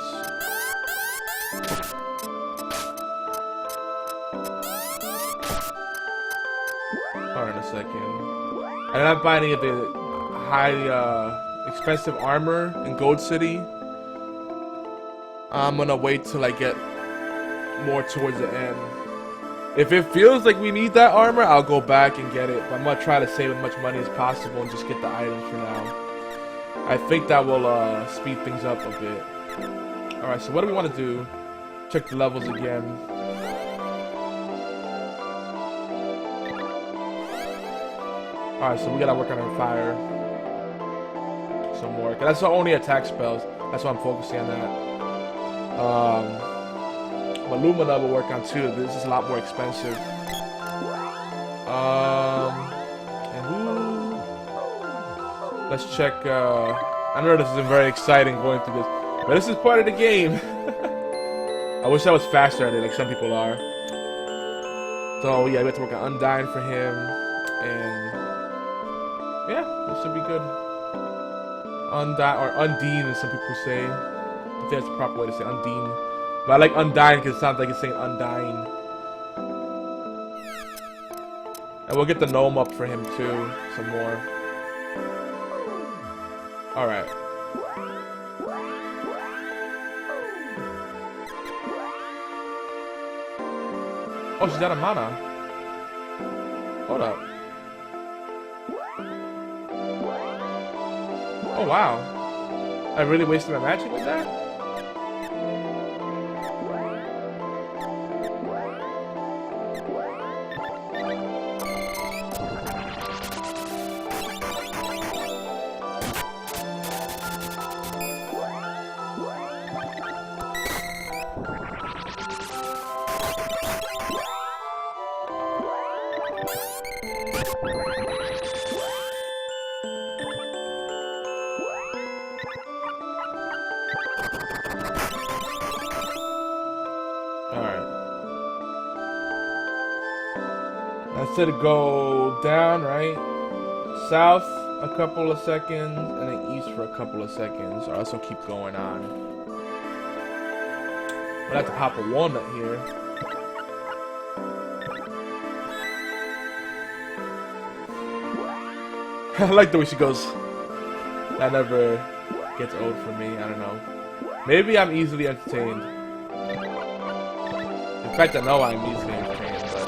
Hold on a second. I did not buy any of the high, expensive armor in Gold City. I'm gonna wait till I get more towards the end. If it feels like we need that armor, I'll go back and get it. But I'm gonna try to save as much money as possible and just get the items for now. I think that will speed things up a bit. Alright, so what do we want to do? Check the levels again. Alright, so we gotta work on our fire some more. Cause that's the only attack spells. That's why I'm focusing on that. But Lumina will work on too. This is a lot more expensive. And who? Let's check. I know this isn't very exciting going through this, but this is part of the game. I wish I was faster at it, like some people are. So yeah, we have to work on Undyne for him, and Yeah, this should be good. Or Undine, as some people say. I think that's the proper way to say Undine. But I like Undying because it sounds like it's saying Undying. And we'll get the gnome up for him too, some more. Alright. Oh, she's out of mana. Hold up. Oh wow. I really wasted my magic with that? I said go down, right? South a couple of seconds, and then east for a couple of seconds, or else I'll keep going on. I'm gonna have to pop a walnut here. I like the way she goes. That never gets old for me, I don't know. Maybe I'm easily entertained. In fact, I know I'm easily entertained, but...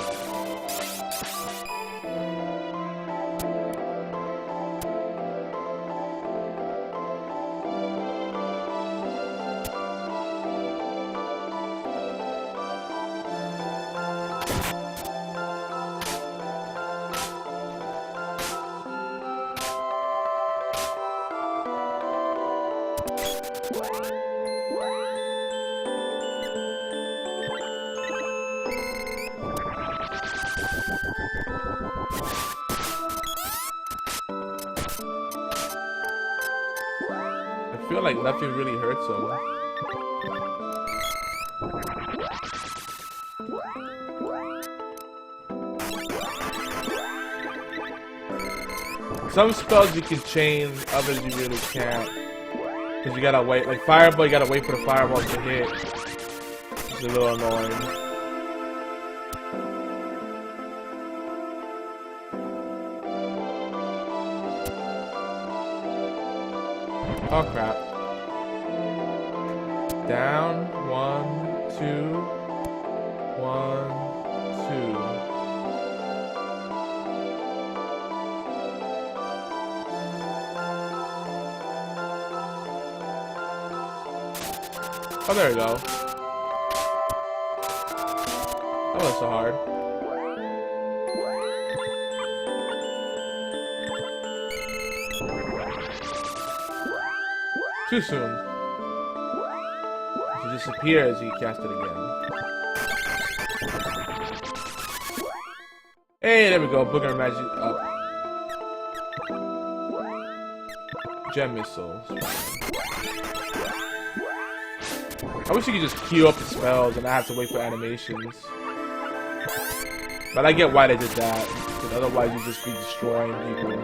I feel like nothing really hurts him. Some spells you can chain, others you really can't. Because you gotta wait, like Fireball, you gotta wait for the fireball to hit. It's a little annoying. Oh crap. Down, 1, 2, 1, 2. Oh, there we go. That wasn't so hard. Too soon. She disappears as you cast it again. Hey, there we go. Booger magic up. Gem missiles. I wish you could just queue up the spells and I have to wait for animations. But I get why they did that. Because otherwise you'd just be destroying people.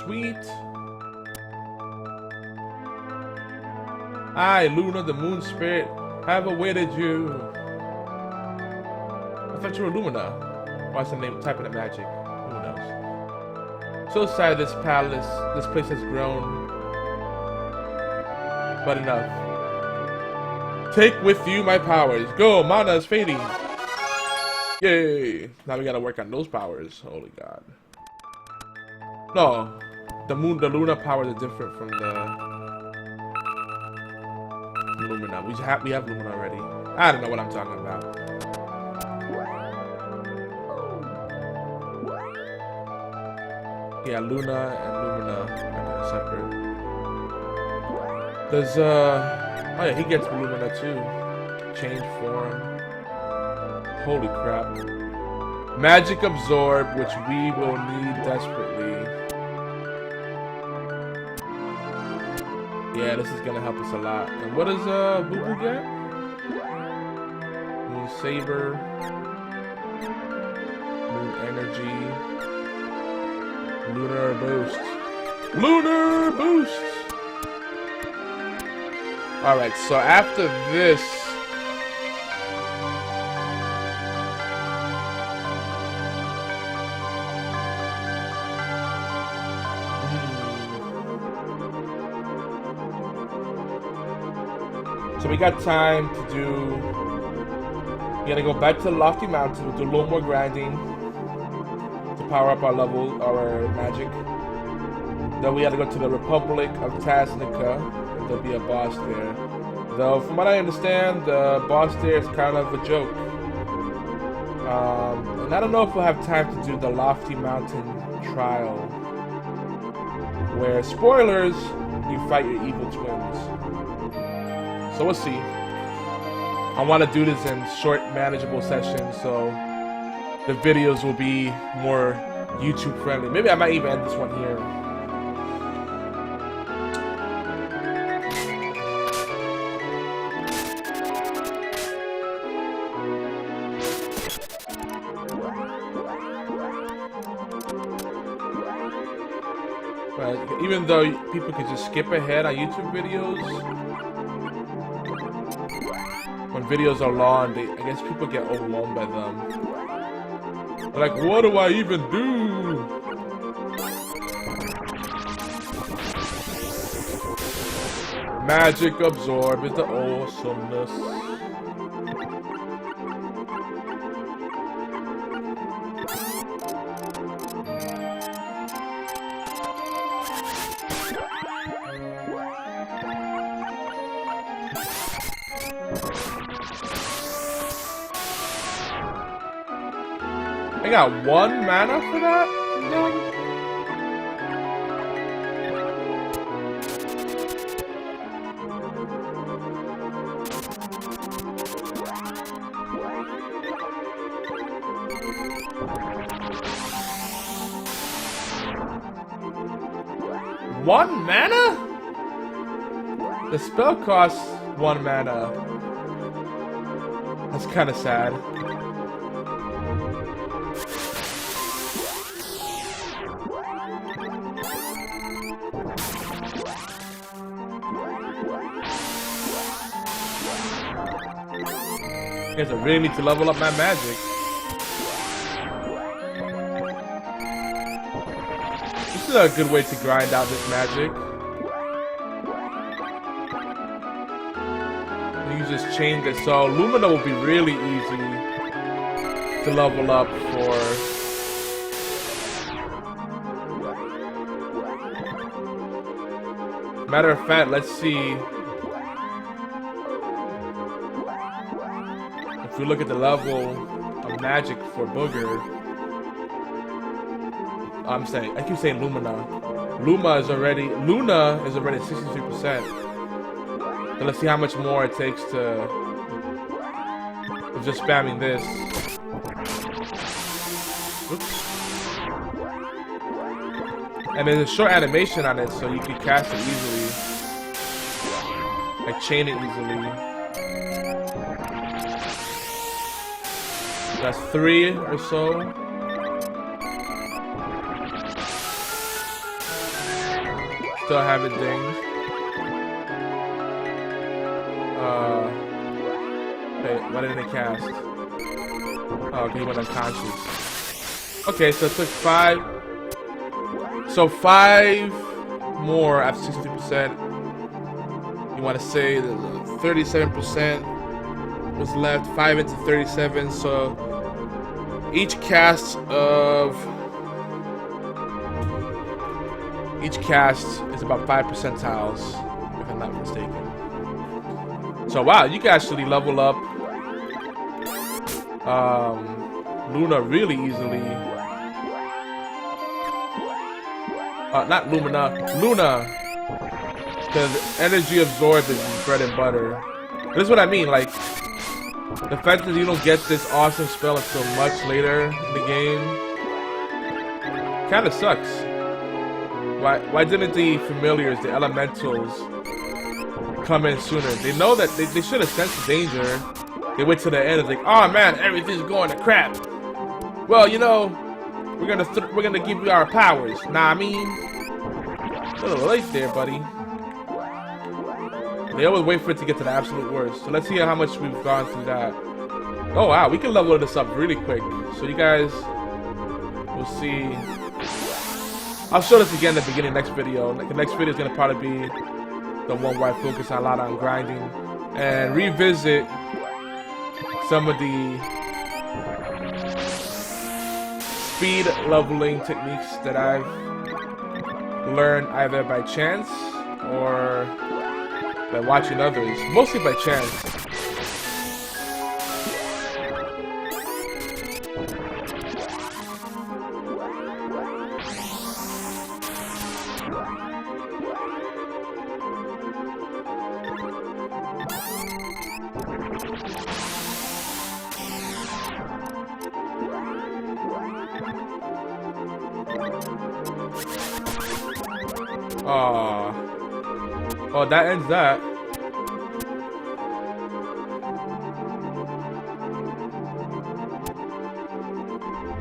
Sweet. I, Luna, the moon spirit, have awaited you. I thought you were Lumina. What's the name? Typing of magic. Who knows? So sad this palace, this place has grown. But enough. Take with you my powers. Go, mana is fading. Yay. Now we gotta work on those powers. Holy God. No. The Luna powers are different from the Lumina. We have Lumina already. I don't know what I'm talking about. Yeah, Luna and Lumina are separate. Does oh yeah, he gets Lumina too. Change form. Holy crap. Magic Absorb, which we will need desperately. Yeah, this is gonna help us a lot. And what does Boo Boo get? Moon Saber. Moon Energy. Lunar Boost. Lunar Boost! Alright, so after this... So we got time to do... We gotta go back to the Lofty Mountain, we'll do a little more grinding to power up our level, our magic. Then we gotta go to the Republic of Tasnica, and there'll be a boss there. Though, from what I understand, the boss there is kind of a joke. And I don't know if we'll have time to do the Lofty Mountain trial. Where, spoilers, you fight your evil twins. So we'll see. I want to do this in short, manageable sessions, so the videos will be more YouTube friendly. Maybe I might even end this one here. But even though people can just skip ahead on YouTube videos, when videos are long, I guess people get overwhelmed by them. They're like, what do I even do? Magic Absorb is the awesomeness. I got 1 mana for that? No. One mana? The spell costs 1 mana. That's kind of sad. I guess I really need to level up my magic. This is a good way to grind out this magic. You just change it. So Lumina will be really easy to level up for. Matter of fact, let's see. If we look at the level of magic for Booger, I keep saying Lumina. Luna is already 63%. So let's see how much more it takes to of just spamming this. Oops. And there's a short animation on it, so you can cast it easily, like chain it easily. That's 3 or so. Still have it dinged. Wait, why didn't it cast? Oh, okay, he went unconscious. Okay, so it took 5. So 5 more after 62%. You want to say 37% was left. 5 into 37. So each cast is about 5 percentiles, if I'm not mistaken. So wow, you can actually level up Luna really easily. Not Lumina, Luna. Because energy absorbed is bread and butter. This is what I mean, like, the fact that you don't get this awesome spell until much later in the game kinda sucks. Why didn't the familiars, the elementals, come in sooner? They know that they should have sensed the danger. They wait till the end. It's like, oh man, everything's going to crap. Well, you know, we're gonna give you our powers. Nah, I mean, a little late there, buddy. They always wait for it to get to the absolute worst. So let's see how much we've gone through that. Oh wow, we can level this up really quick. So you guys will see. I'll show this again at the beginning of the next video. Like, the next video is gonna probably be the one where I focus a lot on grinding and revisit some of the speed leveling techniques that I've learned either by chance or by watching others, mostly by chance. Oh, that ends that.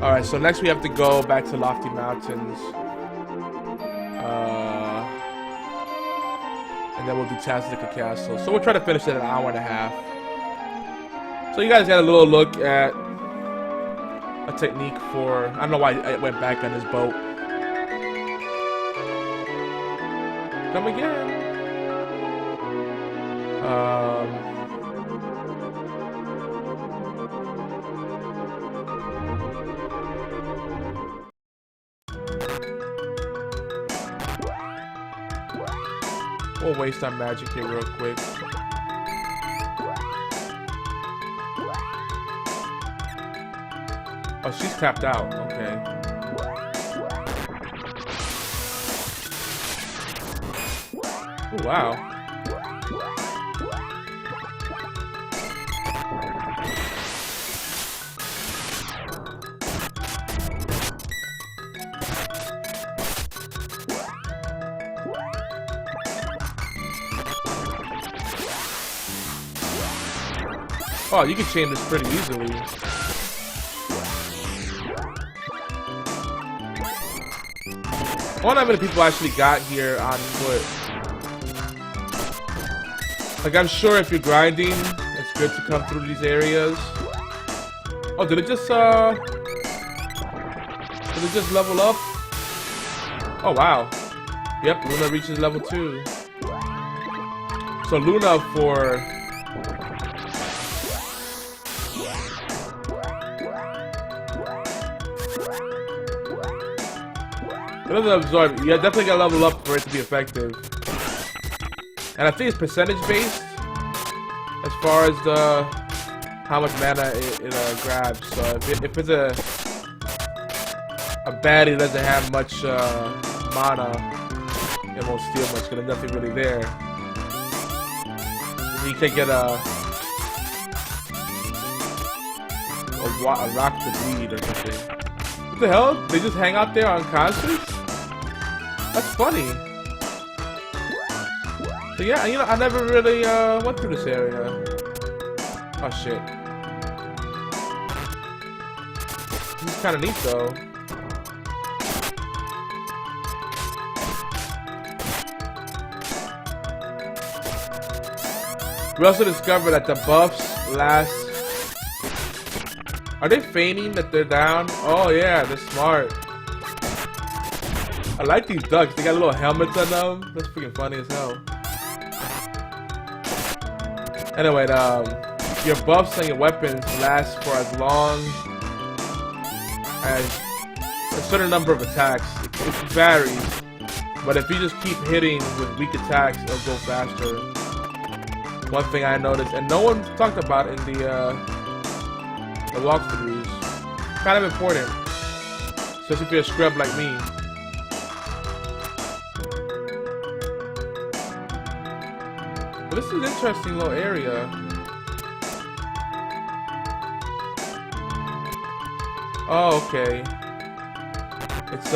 Alright, so next we have to go back to Lofty Mountains. And then we'll do Tastica Castle. So we'll try to finish it in an hour and a half. So you guys had a little look at a technique for... I don't know why I went back on this boat. Come again. We'll waste our magic here real quick. Oh, she's tapped out. Okay. Oh, wow. Oh, you can chain this pretty easily. I wonder how many people actually got here on foot. Like, I'm sure if you're grinding, it's good to come through these areas. Oh, did it just level up? Oh, wow. Yep, Luna reaches level 2. So Luna for... It doesn't absorb. You definitely gotta level up for it to be effective. And I think it's percentage based as far as the how much mana it grabs. So if it's a baddie that doesn't have much mana, it won't steal much because there's nothing really there. You can get a rock to bleed or something. What the hell? They just hang out there unconscious? That's funny. So yeah, you know, I never really went through this area. Oh shit. This is kind of neat though. We also discovered that the buffs last... Are they feigning that they're down? Oh yeah, they're smart. I like these ducks. They got little helmets on them. That's freaking funny as hell. Anyway, your buffs on your weapons last for as long as a certain number of attacks. It varies, but if you just keep hitting with weak attacks, it'll go faster. One thing I noticed, and no one talked about in the The walkthroughs. Kind of important. Especially if you're a scrub like me. But this is an interesting little area. Oh, okay. It's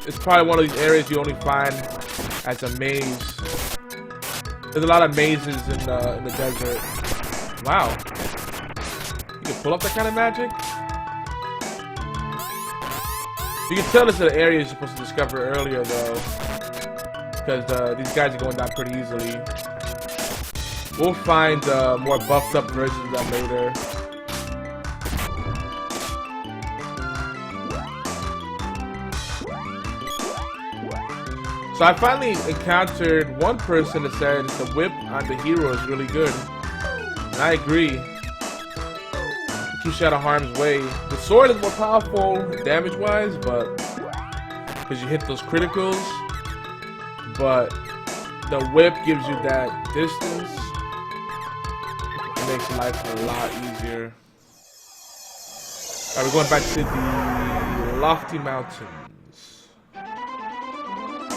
it's probably one of these areas you only find as a maze. There's a lot of mazes in the desert. Wow. You can pull up that kind of magic? You can tell this is an area you're supposed to discover earlier though. Because these guys are going down pretty easily. We'll find more buffed up versions of that later. So I finally encountered one person that said the whip on the hero is really good. And I agree. It keeps you out of harm's way. The sword is more powerful damage-wise, but because you hit those criticals. But the whip gives you that distance. It makes life a lot easier. Alright, we're going back to the lofty mountains.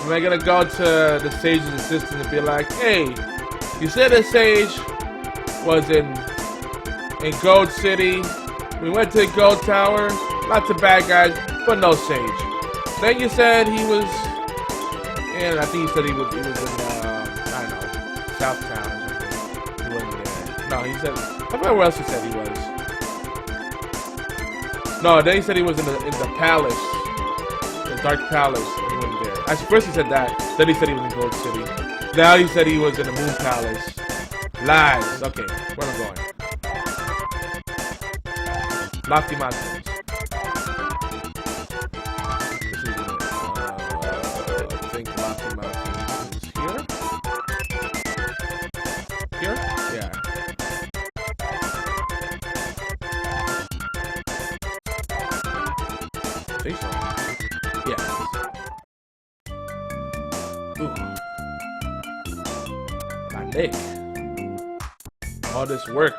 Am I gonna go to the sage's assistant and be like, hey, you said the sage was in Gold City. We went to the Gold Tower, lots of bad guys, but no sage. Then you said he was, and I think he said he was in, I don't know, Southtown or something. He wasn't there. No, he said, I forgot where else he said he was. No, then he said he was in the palace, the Dark Palace. He wasn't there. Actually, first he said that, then he said he was in Gold City. Now he said he was in the Moon Palace. Lies. Okay, where am I going? Lofty Mountains. This is I think Lofty Mountains is here? Here? Yeah. I think so. Yeah. Ooh. My leg. All this work.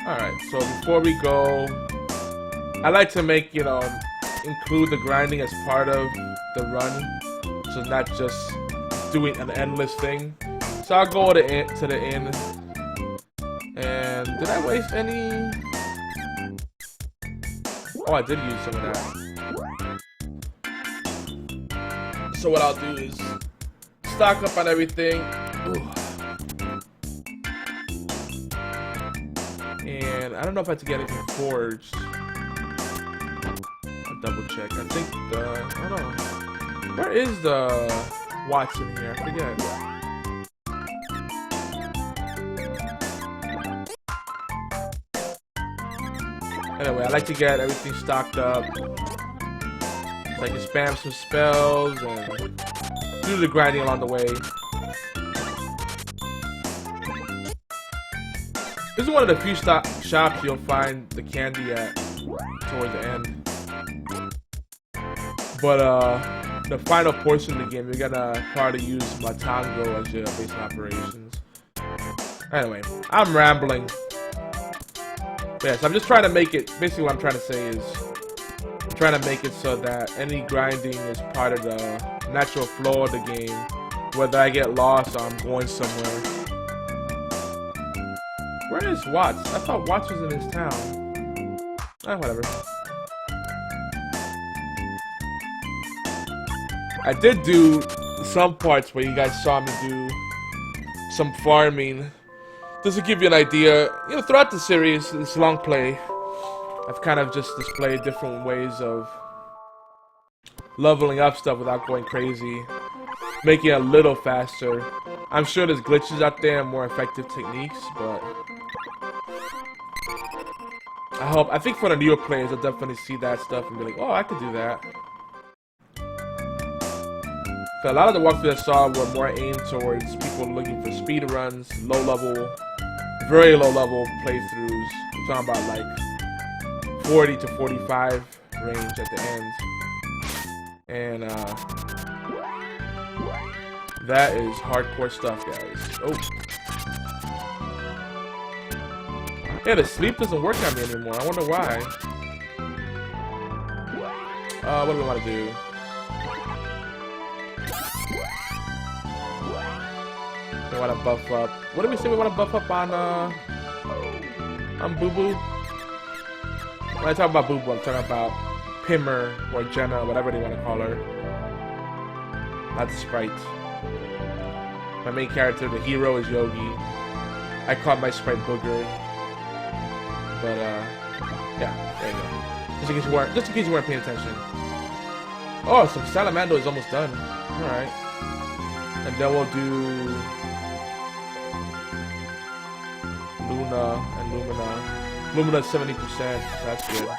Alright, so before we go, I like to make, include the grinding as part of the run. So not just doing an endless thing. So I'll go to the inn. And did I waste any? Oh, I did use some of that. So what I'll do is stock up on everything. Ooh. And I don't know if I have to get anything forged. I'll double check. I think I don't know. Where is the watch in here? I forget. Anyway, I like to get everything stocked up. So I can spam some spells and do the grinding along the way. This is one of the few shops you'll find the candy at towards the end. But the final portion of the game, you're gonna probably use Matango as your base of operations. Anyway, I'm rambling. Yes, I'm just trying to make it, basically what I'm trying to say is, I'm trying to make it so that any grinding is part of the natural flow of the game, whether I get lost or I'm going somewhere. Where is Watts? I thought Watts was in his town. Whatever. I did do some parts where you guys saw me do some farming. Just to give you an idea, throughout the series, this long play, I've kind of just displayed different ways of leveling up stuff without going crazy, making it a little faster. I'm sure there's glitches out there and more effective techniques, but I think for the newer players, they'll definitely see that stuff and be like, oh, I could do that. So a lot of the walkthroughs I saw were more aimed towards people looking for speed runs, very low level playthroughs. I'm talking about like 40 to 45 range at the end. And that is hardcore stuff, guys. Oh. Yeah, the sleep doesn't work on me anymore. I wonder why. What do we want to do? We want to buff up. What did we say we want to buff up on Boo Boo? When I talk about Boo Boo, I'm talking about Pimmer or Jenna, whatever they want to call her. Not the sprite. My main character, the hero, is Yogi. I caught my sprite Booger. But yeah, there you go. Just in case you weren't paying attention. Oh, so Salamando is almost done. All right, and then we'll do Luna and Lumina. Lumina's 70%, so that's good.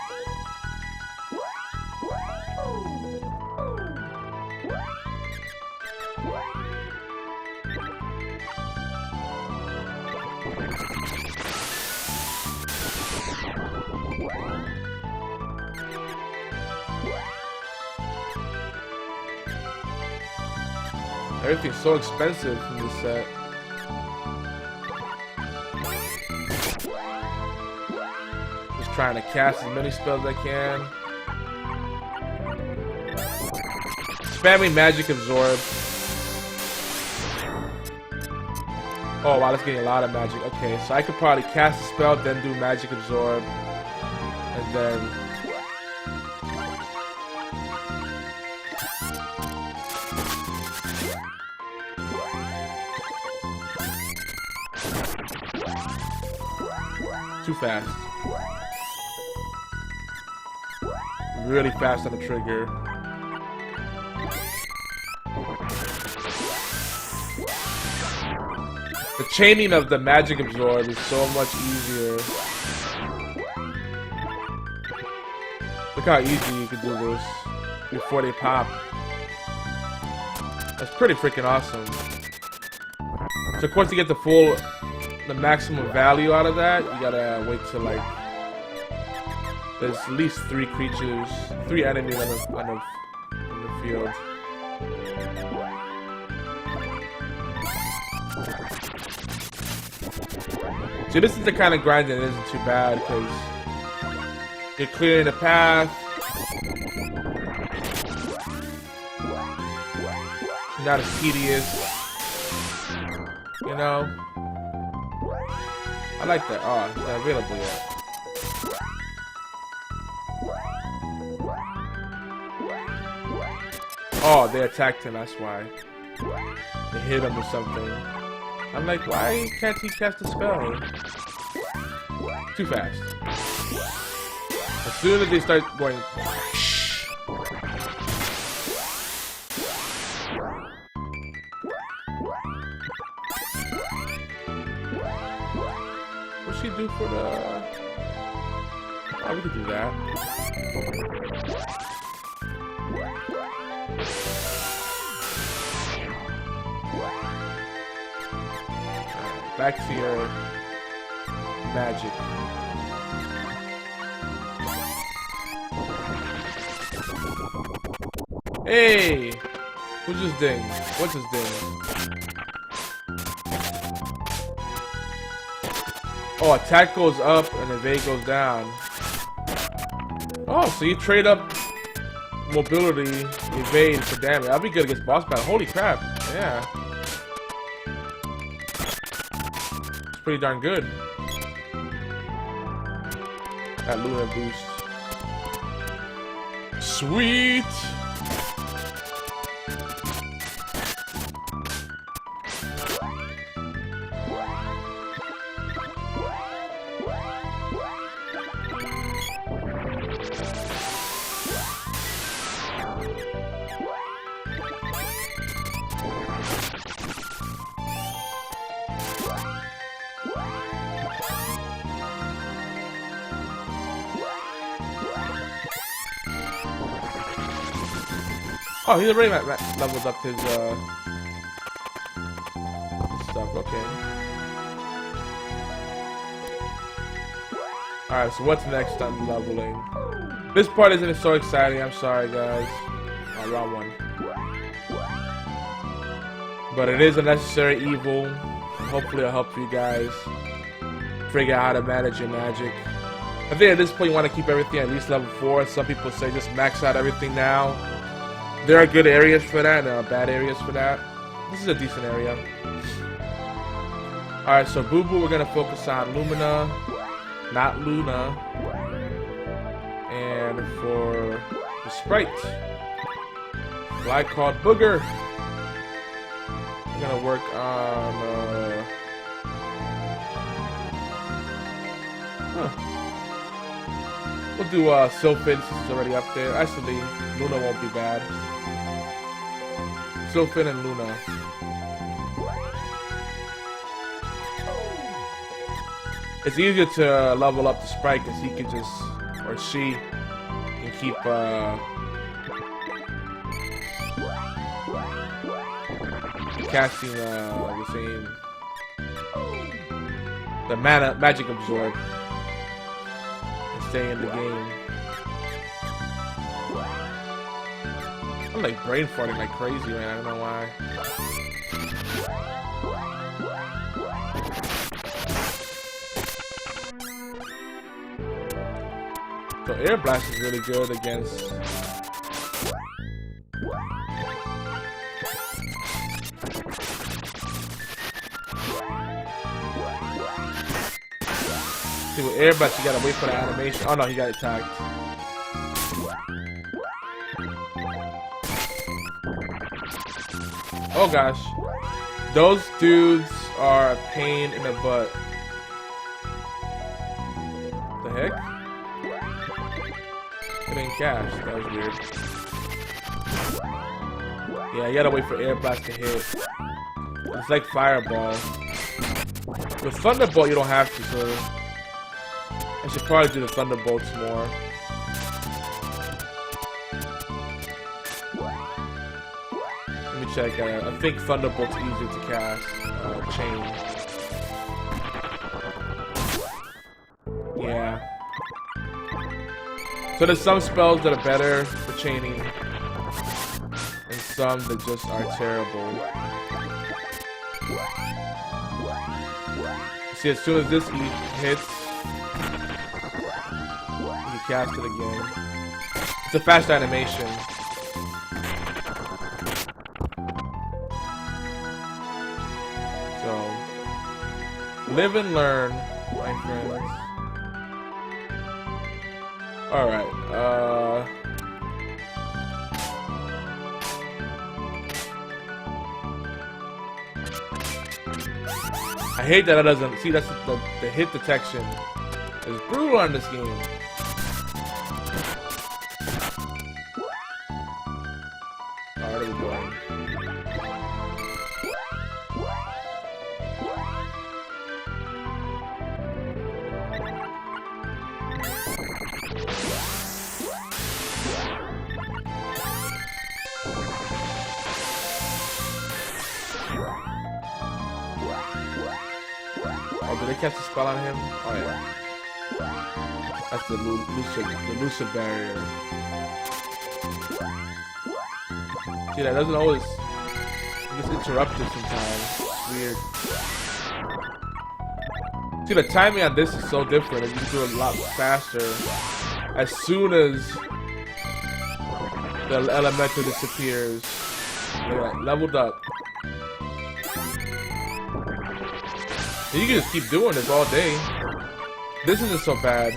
Everything's so expensive from this set. Just trying to cast as many spells as I can. Spamming Magic Absorb. Oh wow, that's getting a lot of magic. Okay, so I could probably cast a spell, then do Magic Absorb, and then too fast. Really fast on the trigger. The chaining of the Magic Absorb is so much easier. Look how easy you can do this before they pop. That's pretty freaking awesome. So of course to get the maximum value out of that, you gotta wait till like there's at least 3 creatures, 3 enemies on the field. See, this is the kind of grind that isn't too bad because you're clearing the path. Not as tedious, you know. I like that. Oh, it's not available yet. Oh, they attacked him, that's why. They hit him or something. I'm like, why can't he cast a spell? Too fast. As soon as they start going... What's she do for the... Oh, we could do that. Back to your magic. Hey! Who's this ding? What's this ding? Oh, attack goes up and evade goes down. Oh, so you trade up mobility, evade for damage. That'll be good against boss battle. Holy crap. Yeah. Pretty darn good. That Luna boost. Sweet! Oh, he's already leveled up his stuff, okay. Alright, so what's next on leveling? This part isn't so exciting, I'm sorry guys. Oh, wrong one. But it is a necessary evil. Hopefully it'll help you guys figure out how to manage your magic. I think at this point you want to keep everything at least level 4. Some people say just max out everything now. There are good areas for that, and there are bad areas for that. This is a decent area. Alright, so Boo Boo, we're going to focus on Lumina, not Luna. And for the Sprite, Fly called Booger. We're going to work on... We'll do Sylphid since it's already up there. Actually, Luna won't be bad. Sylphid and Luna. It's easier to level up the Sprite because he can just, or she can keep casting the same, the magic absorb and stay in the game. I'm like brain farting like crazy, man. I don't know why. So Air Blast is really good against see with Air Blast you gotta wait for the animation. Oh no, he got attacked. Oh gosh. Those dudes are a pain in the butt. The heck? Cash. That was weird. Yeah, you gotta wait for Air Blast to hit. It's like Fireball. With Thunderbolt, you don't have to, so I should probably do the Thunderbolts more. Let me check. I think Thunderbolt's easier to cast. Chain. Yeah. So there's some spells that are better for chaining, and some that just are terrible. See, as soon as this hits, you cast it again. It's a fast animation. So, live and learn, my friends. Alright, I hate that it doesn't, see that's the hit detection is brutal on this game. Alright, there we go. Oh, did they catch the spell on him? Oh yeah. That's the lucid barrier. See, that doesn't always get interrupted sometimes. It's weird. See, the timing on this is so different. You can do it a lot faster. As soon as the elemental disappears. Look at that, leveled up. And you can just keep doing this all day. This isn't so bad.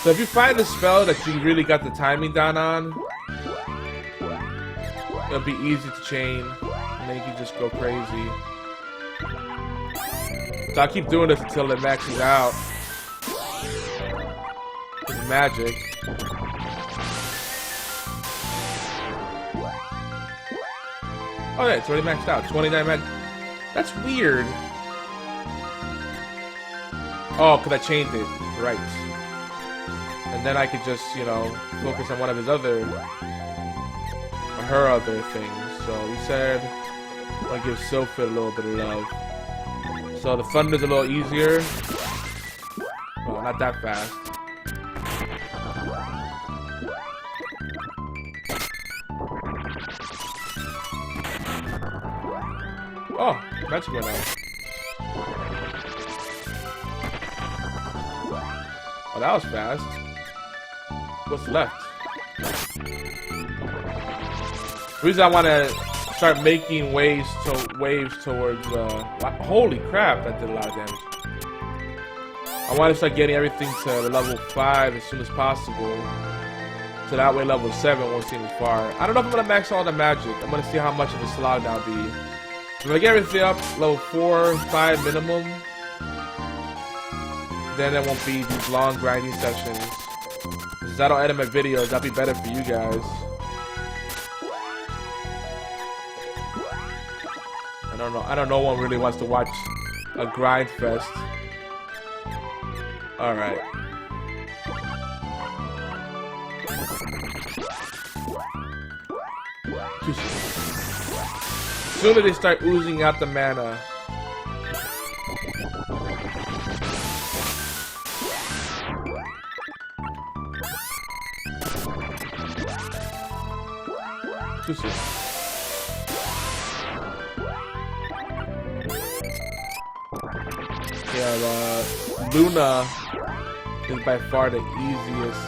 So if you find a spell that you really got the timing down on, it'll be easy to chain, and then you can just go crazy. So I'll keep doing this until it maxes out. It's magic. Oh yeah, it's already maxed out. 29 mag. That's weird. Oh, because I chained it. Right. And then I could just, you know, focus on one of his other, or her other things. So we said, I want to give Sylphid a little bit of love. So the Thunder's a little easier. Well, not that fast. Oh, magic went out. Oh, that was fast. What's left? The reason I want to start making waves towards holy crap, that did a lot of damage. I want to start getting everything to level 5 as soon as possible, so that way level 7 won't seem as far. I don't know if I'm gonna max all the magic. I'm gonna see how much of a slog that'll be. If I get everything up level 4, 5 minimum, then it won't be these long grinding sessions. Since I don't edit my videos, that'd be better for you guys. I don't know. No one really wants to watch a grind fest. All right. As soon as they start oozing out the mana. Too soon. Yeah, Luna is by far the easiest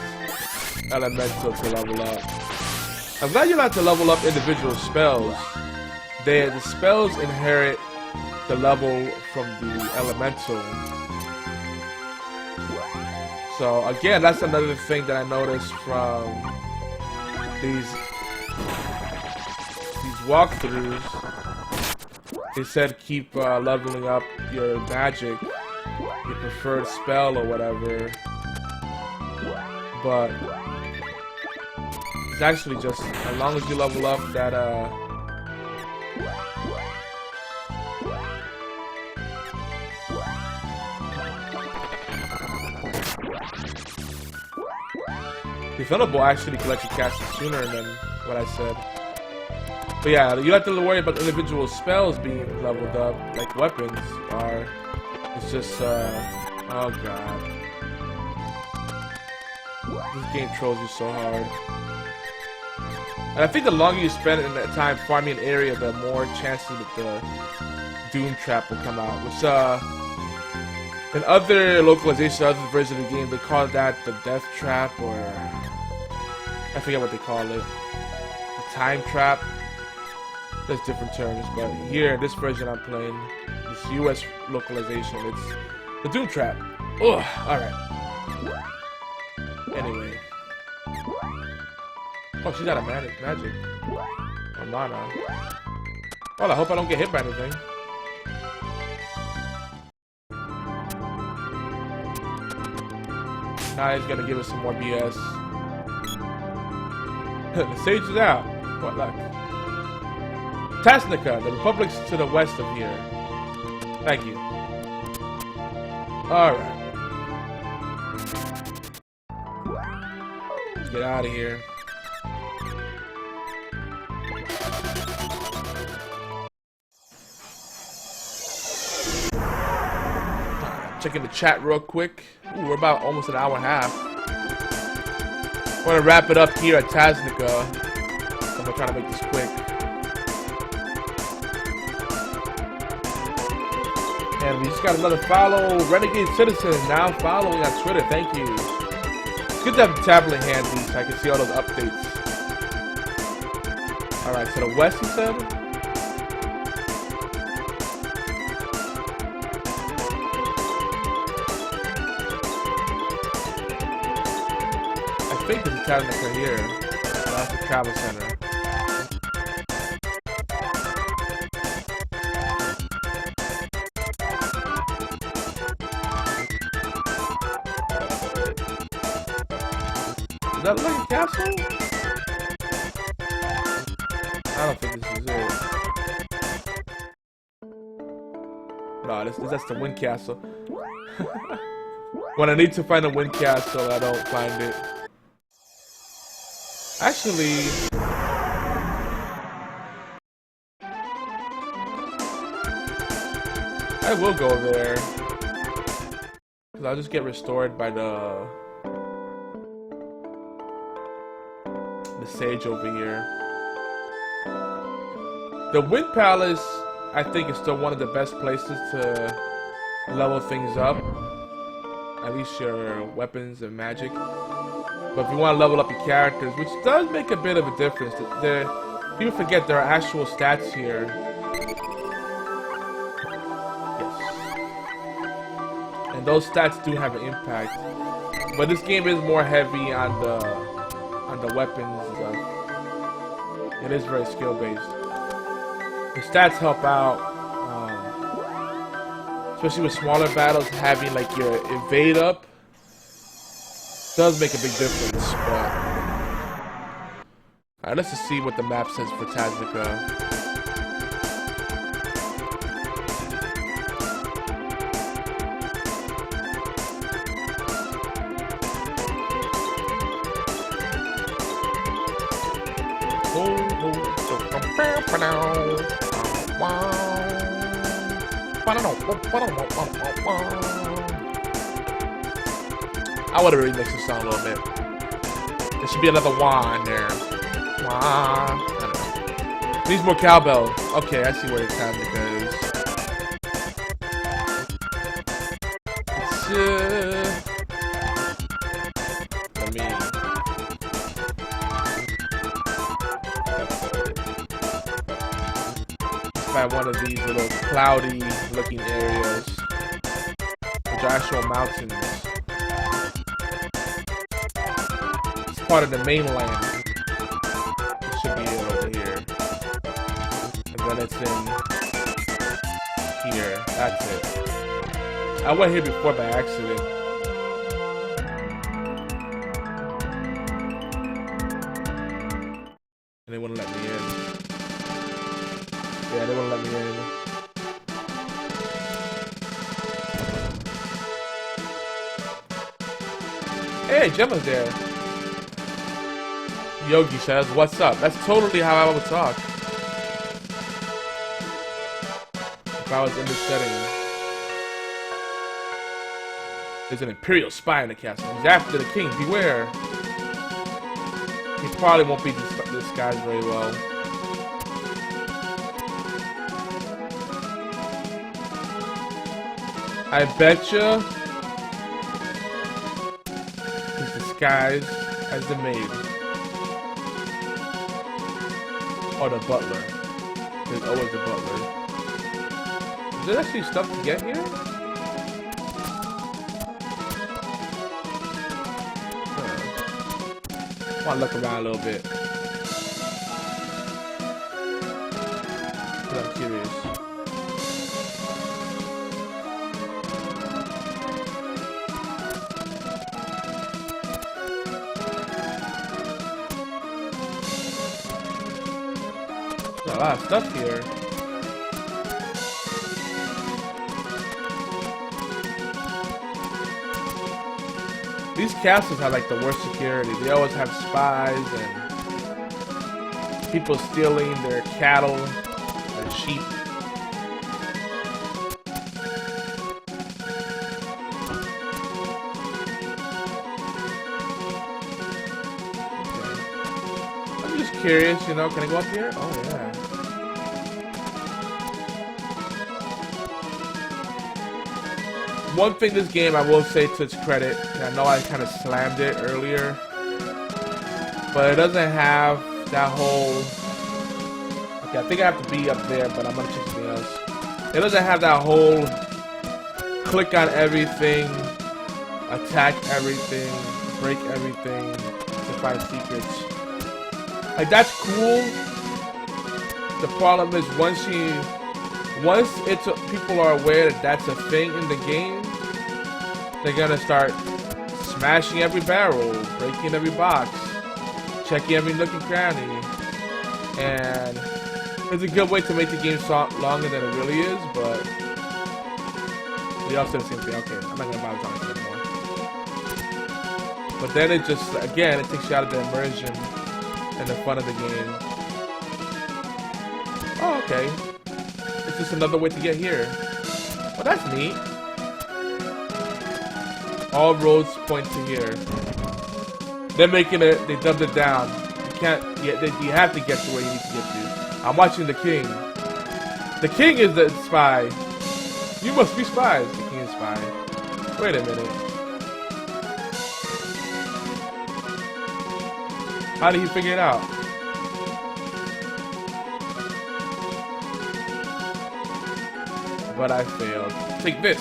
elemental to level up. I'm glad you like to level up individual spells. The spells inherit the level from the elemental. So again, that's another thing that I noticed from these walkthroughs. They said keep leveling up your magic, your preferred spell or whatever, but it's actually just as long as you level up that the Thunderbolt actually can let you cast it sooner than what I said. But yeah, you have to worry about individual spells being leveled up, like weapons are. It's just, oh god. This game trolls you so hard. And I think the longer you spend in that time farming an area, the more chances that the Doom Trap will come out. Which, in other localizations, other versions of the game, they call that the Death Trap, or I forget what they call it. The Time Trap. There's different terms, but here, this version I'm playing, this US localization, it's the Doom Trap. Ugh, alright. Anyway. Oh, she's out of magic. Or mana. Well, I hope I don't get hit by anything. Now he's gonna give us some more BS. The sage is out. What luck. Tasnica, the Republic's to the west of here. Thank you. Alright. Let's get out of here. Checking the chat real quick. Ooh, we're about almost an hour and a half. I'm gonna wrap it up here at Tasnica. I'm gonna try to make this quick. And we just got another follow. Renegade Citizen now following on Twitter. Thank you. It's good to have the tablet handy so I can see all those updates. Alright, to the west, he said? I think there's a tablet here. That's the travel center. Is that like a castle? I don't think this is it. No, that's the Wind Castle. When I need to find a Wind Castle, I don't find it. Actually, I will go there. Because I'll just get restored by the sage over here. The Wind Palace, I think, is still one of the best places to level things up. at least your weapons and magic. But if you want to level up your characters, which does make a bit of a difference, people forget there are actual stats here. Yes. And those stats do have an impact. But this game is more heavy on the weapons and stuff. It is very skill based. The stats help out, especially with smaller battles. Having like your evade up does make a big difference. But alright, let's just see what the map says for Taznica. I would have remixed the song a little bit. There should be another wah in there. Wah. I don't know. Needs more cowbell. Okay, I see where the Taznica is. Let me. By one of these little cloudy looking areas, which are actual mountains. It's part of the mainland. It should be it over here. And then it's in here. That's it. I went here before by accident. And they wouldn't let me in. Yeah, they won't let me in. Hey, Gemma's there. Yogi says, "What's up?" That's totally how I would talk. If I was in this setting. There's an Imperial spy in the castle. He's after the king. Beware. He probably won't be disguised very well. I betcha he's disguised as the maid. Or the butler. There's always a butler. Is there actually stuff to get here? I want to look around a little bit. But I'm curious. A lot of stuff here. These castles have like the worst security. They always have spies and people stealing their cattle, their sheep. Okay. I'm just curious, you know, can I go up here? Oh yeah. One thing this game I will say to its credit, and I know I kind of slammed it earlier, but it doesn't have that whole, okay, I think I have to be up there, but I'm gonna check something else. It doesn't have that whole click on everything, attack everything, break everything to find secrets. Like, that's cool. The problem is once people are aware that that's a thing in the game, they're gonna start smashing every barrel, breaking every box, checking every nook and cranny, and it's a good way to make the game longer than it really is. But they all say the same thing. Okay, I'm not gonna bother talking anymore. But then it just, again, it takes you out of the immersion and the fun of the game. Oh, okay. It's just another way to get here. Well, that's neat. All roads point to here. They're making it, they dumbed it down. You can't, you have to get to where you need to get to. I'm watching the king. The king is the spy. You must be spies. The king is spy. Wait a minute. How did he figure it out? But I failed. Take this.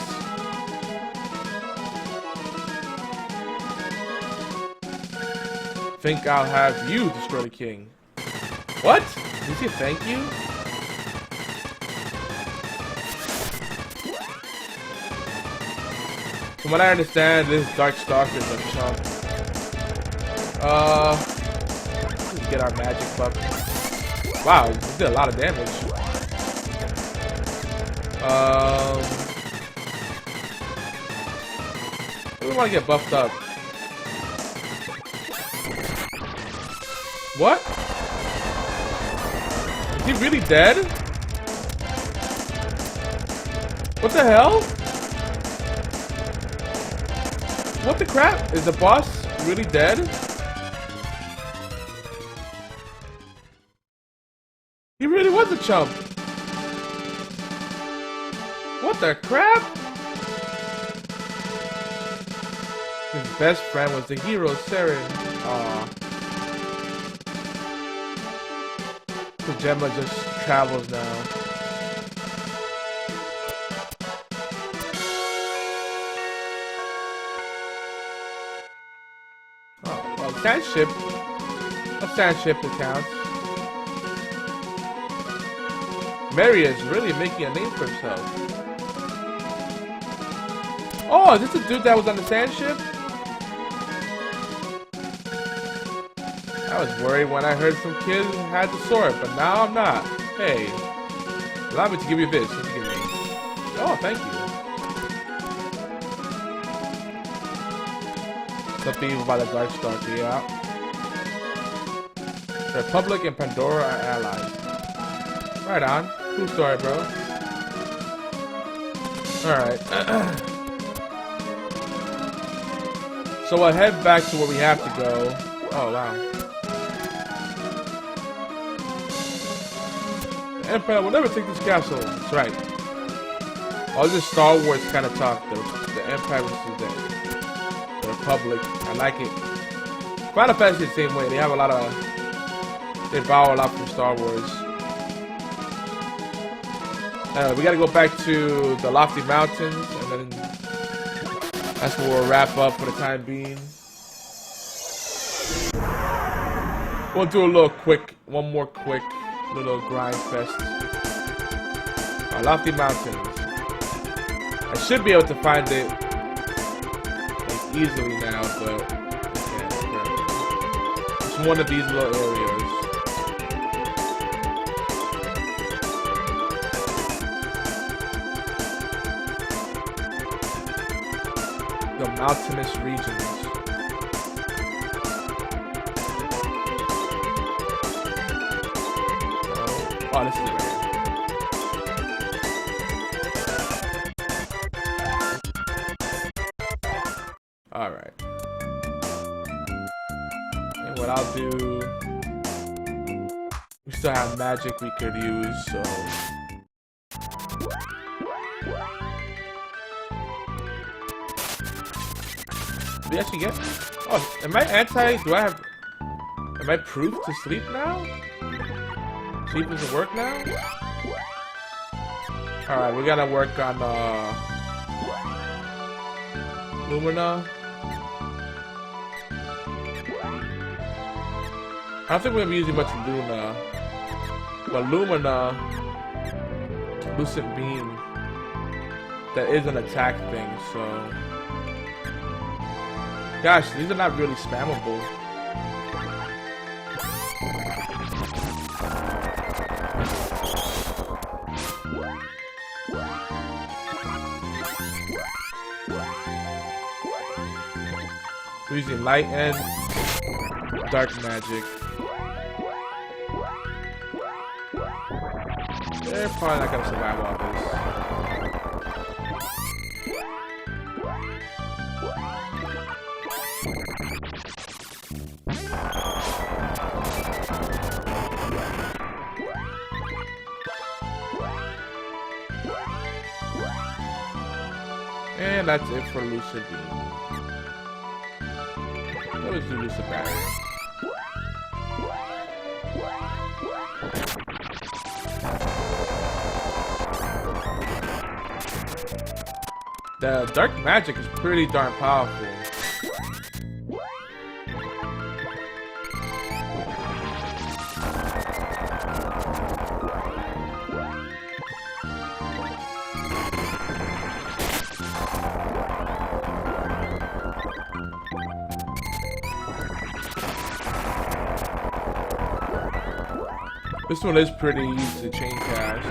Think I'll have you destroy the king. What? Did he say thank you? From what I understand, this Dark Stalker's a chump. Let's get our magic buff. Wow, we did a lot of damage. We want to get buffed up. What? Is he really dead? What the hell? What the crap? Is the boss really dead? He really was a chump. What the crap? His best friend was the hero, Saren. Aww. So Gemma just travels now. Oh, well, Sandship. A Sandship accounts. Mary is really making a name for himself. Oh, is this the dude that was on the Sandship? I was worried when I heard some kid had the sword, but now I'm not. Hey, allow me to give you this. What you give me? Oh, thank you. Something evil by the Dark Stalker, yeah. The Republic and Pandora are allies. Right on. Cool story, bro. Alright. So we'll head back to where we have to go. Oh, wow. The Empire will never take this castle. That's right. All this Star Wars kind of talk. The Empire versus the Republic. I like it. Final Fantasy the same way. They have a lot of... They borrow a lot from Star Wars. We gotta go back to the Lofty Mountains, and then that's where we'll wrap up for the time being. We'll do a little quick, one more quick little grind fest. Lofty Mountains. I should be able to find it like, easily now, but yeah, it's one of these little areas. The mountainous regions. Oh, this is right here. Alright. And what I'll do... We still have magic we could use, so... Do we actually get... Oh, am I anti... Do I have... Am I proof to sleep now? Sleep doesn't work now? Alright, we gotta work on, Lumina. I don't think we're gonna be using much Luna. But Lumina... Lucent Beam... That is an attack thing, so... Gosh, these are not really spammable. We're using light and dark magic. They're probably not gonna survive all this. And that's it for Lucid Beam. Let's do Lucid Barrier. The dark magic is pretty darn powerful. This one is pretty easy to chain cast.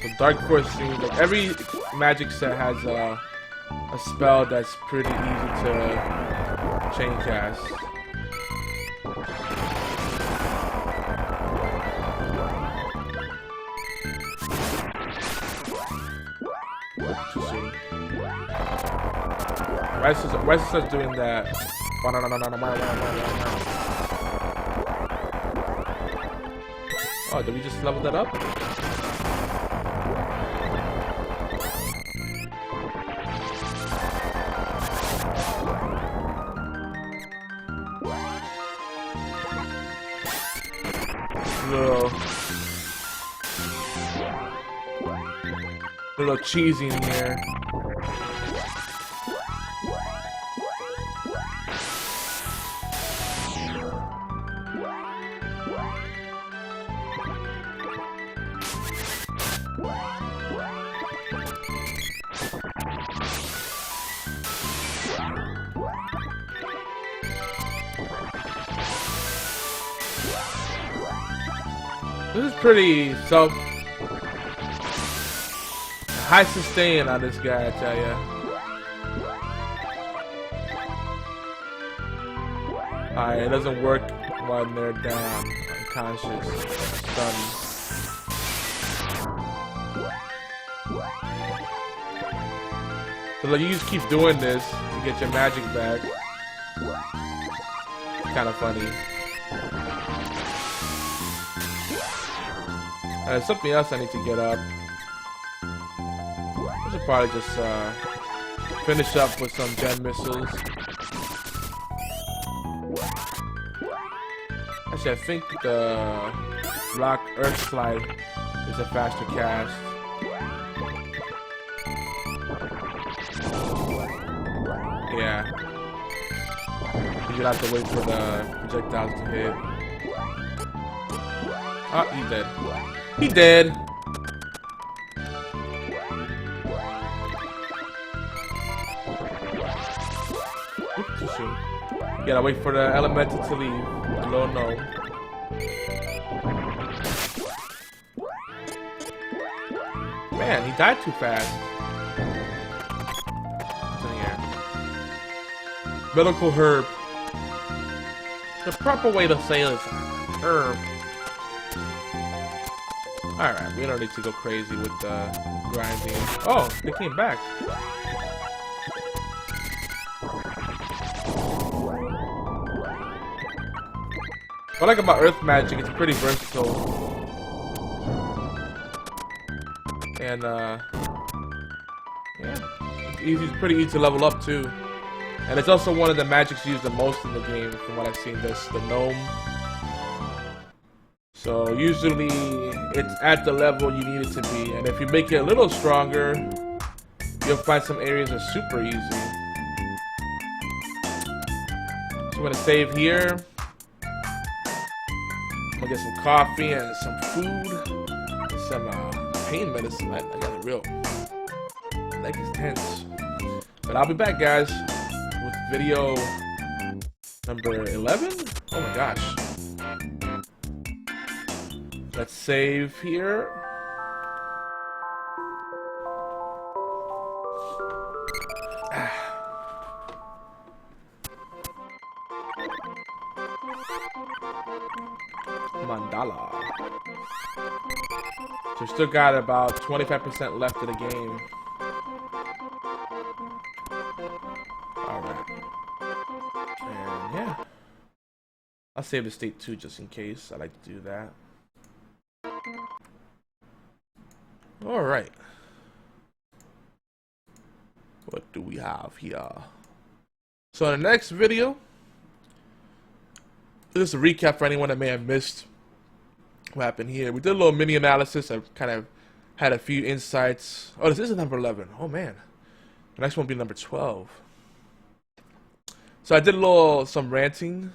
So Dark Force seems like every magic set has a spell that's pretty easy to chain cast. Why is it doing that? Oh, did we just level that up? Little cheesy in here. This is pretty high sustain on this guy, I tell ya. Alright, it doesn't work when they're down, unconscious, stunned. So like, you just keep doing this to get your magic back. It's kind of funny. There's something else I need to get up. I should probably just finish up with some gen missiles. Actually, I think the Rock Earth Slide is a faster cast. Yeah. You'll have to wait for the projectiles to hit. Oh, he's dead. He dead. Oops, too soon. You gotta wait for the elemental to leave. The little gnome. Man, he died too fast. What's in here? Medical herb. The proper way to say this herb. Alright, we don't need to go crazy with the grinding. Oh, they came back. What I like about earth magic, it's pretty versatile. And yeah, it's pretty easy to level up too. And it's also one of the magics used the most in the game from what I've seen, the gnome. So usually it's at the level you need it to be, and if you make it a little stronger, you'll find some areas are super easy. So I'm gonna save here. I'm gonna get some coffee and some food, and some pain medicine. I got it real. Leg is tense. But I'll be back, guys, with video number 11. Oh my gosh. Let's save here. Mandala. So we still got about 25% left of the game. Alright. And yeah. I'll save the state too just in case. I like to do that. Alright. What do we have here? So in the next video, this is a recap for anyone that may have missed what happened here. We did a little mini analysis. I kind of Had a few insights. Oh, this is number 11. Oh man, the next one will be number 12. So I did some ranting.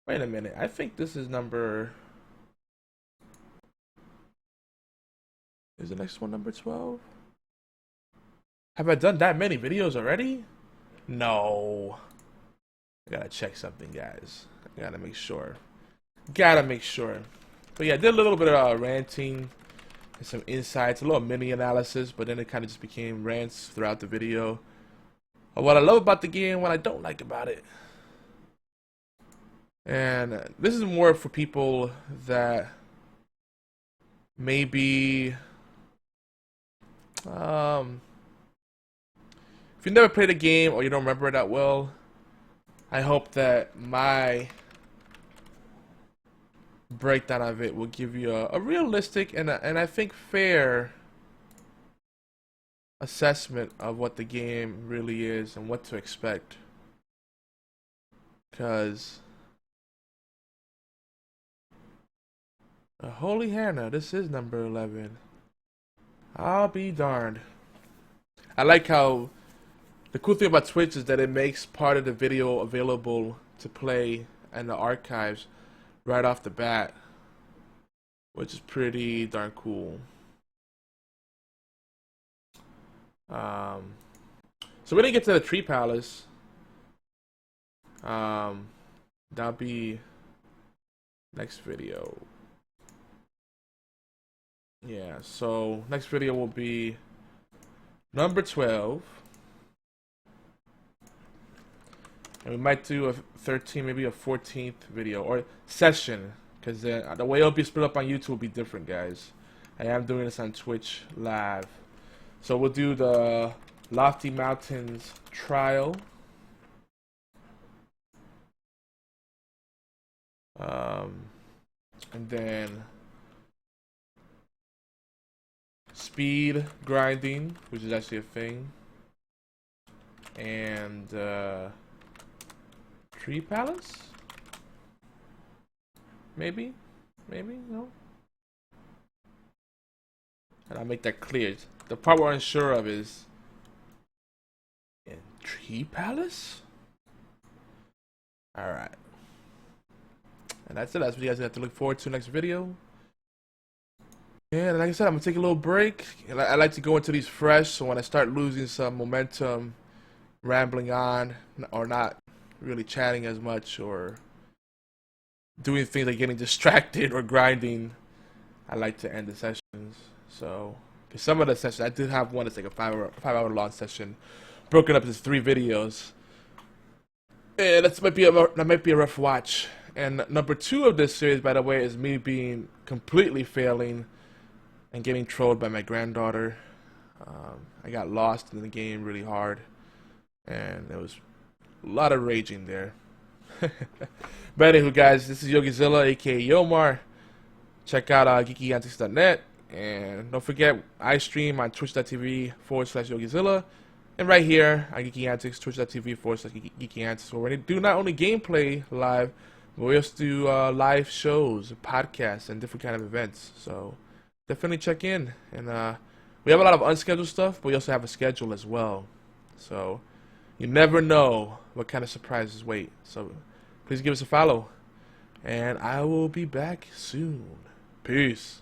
Wait a minute, I think this is number. Is the next one number 12? Have I done that many videos already? No. I gotta check something, guys. I gotta make sure. Gotta make sure. But yeah, I did a little bit of ranting and some insights, a little mini analysis, but then it kind of just became rants throughout the video. What I love about the game, what I don't like about it. And this is more for people that maybe if you never played a game or you don't remember it that well, I hope that my breakdown of it will give you a realistic and I think fair assessment of what the game really is and what to expect. Because holy Hannah, this is number 11. I'll be darned. I like how the cool thing about Twitch is that it makes part of the video available to play in the archives right off the bat, which is pretty darn cool. So we didn't get to the Tree Palace. That'll be next video. Yeah, so next video will be number 12. And we might do a 13, maybe a 14th video or session, because the way it'll be split up on YouTube will be different, guys. I am doing this on Twitch live. So we'll do the Lofty Mountains trial. And then speed grinding, which is actually a thing. And Tree Palace? Maybe? Maybe? No? And I'll make that clear. The part we're unsure of is in Tree Palace? Alright. And that's it. That's what you guys have to look forward to next video. And like I said, I'm going to take a little break. I like to go into these fresh, so when I start losing some momentum, rambling on, or not really chatting as much, or doing things like getting distracted or grinding, I like to end the sessions. So, because some of the sessions, I did have one that's like a 5 hour long session, broken up into 3 videos. And that might be a rough watch. And number 2 of this series, by the way, is me being completely failing and getting trolled by my granddaughter. I got lost in the game really hard, and there was a lot of raging there. But anywho, guys, this is YogiZilla, aka Yomar. Check out geekyantics.net, and don't forget I stream on twitch.tv/YogiZilla, and right here on Geeky Antics, twitch.tv/Geeky Antics, where we do not only gameplay live, but we also do live shows, podcasts, and different kind of events. So definitely check in. And we have a lot of unscheduled stuff, but we also have a schedule as well. So you never know what kind of surprises wait. So please give us a follow. And I will be back soon. Peace.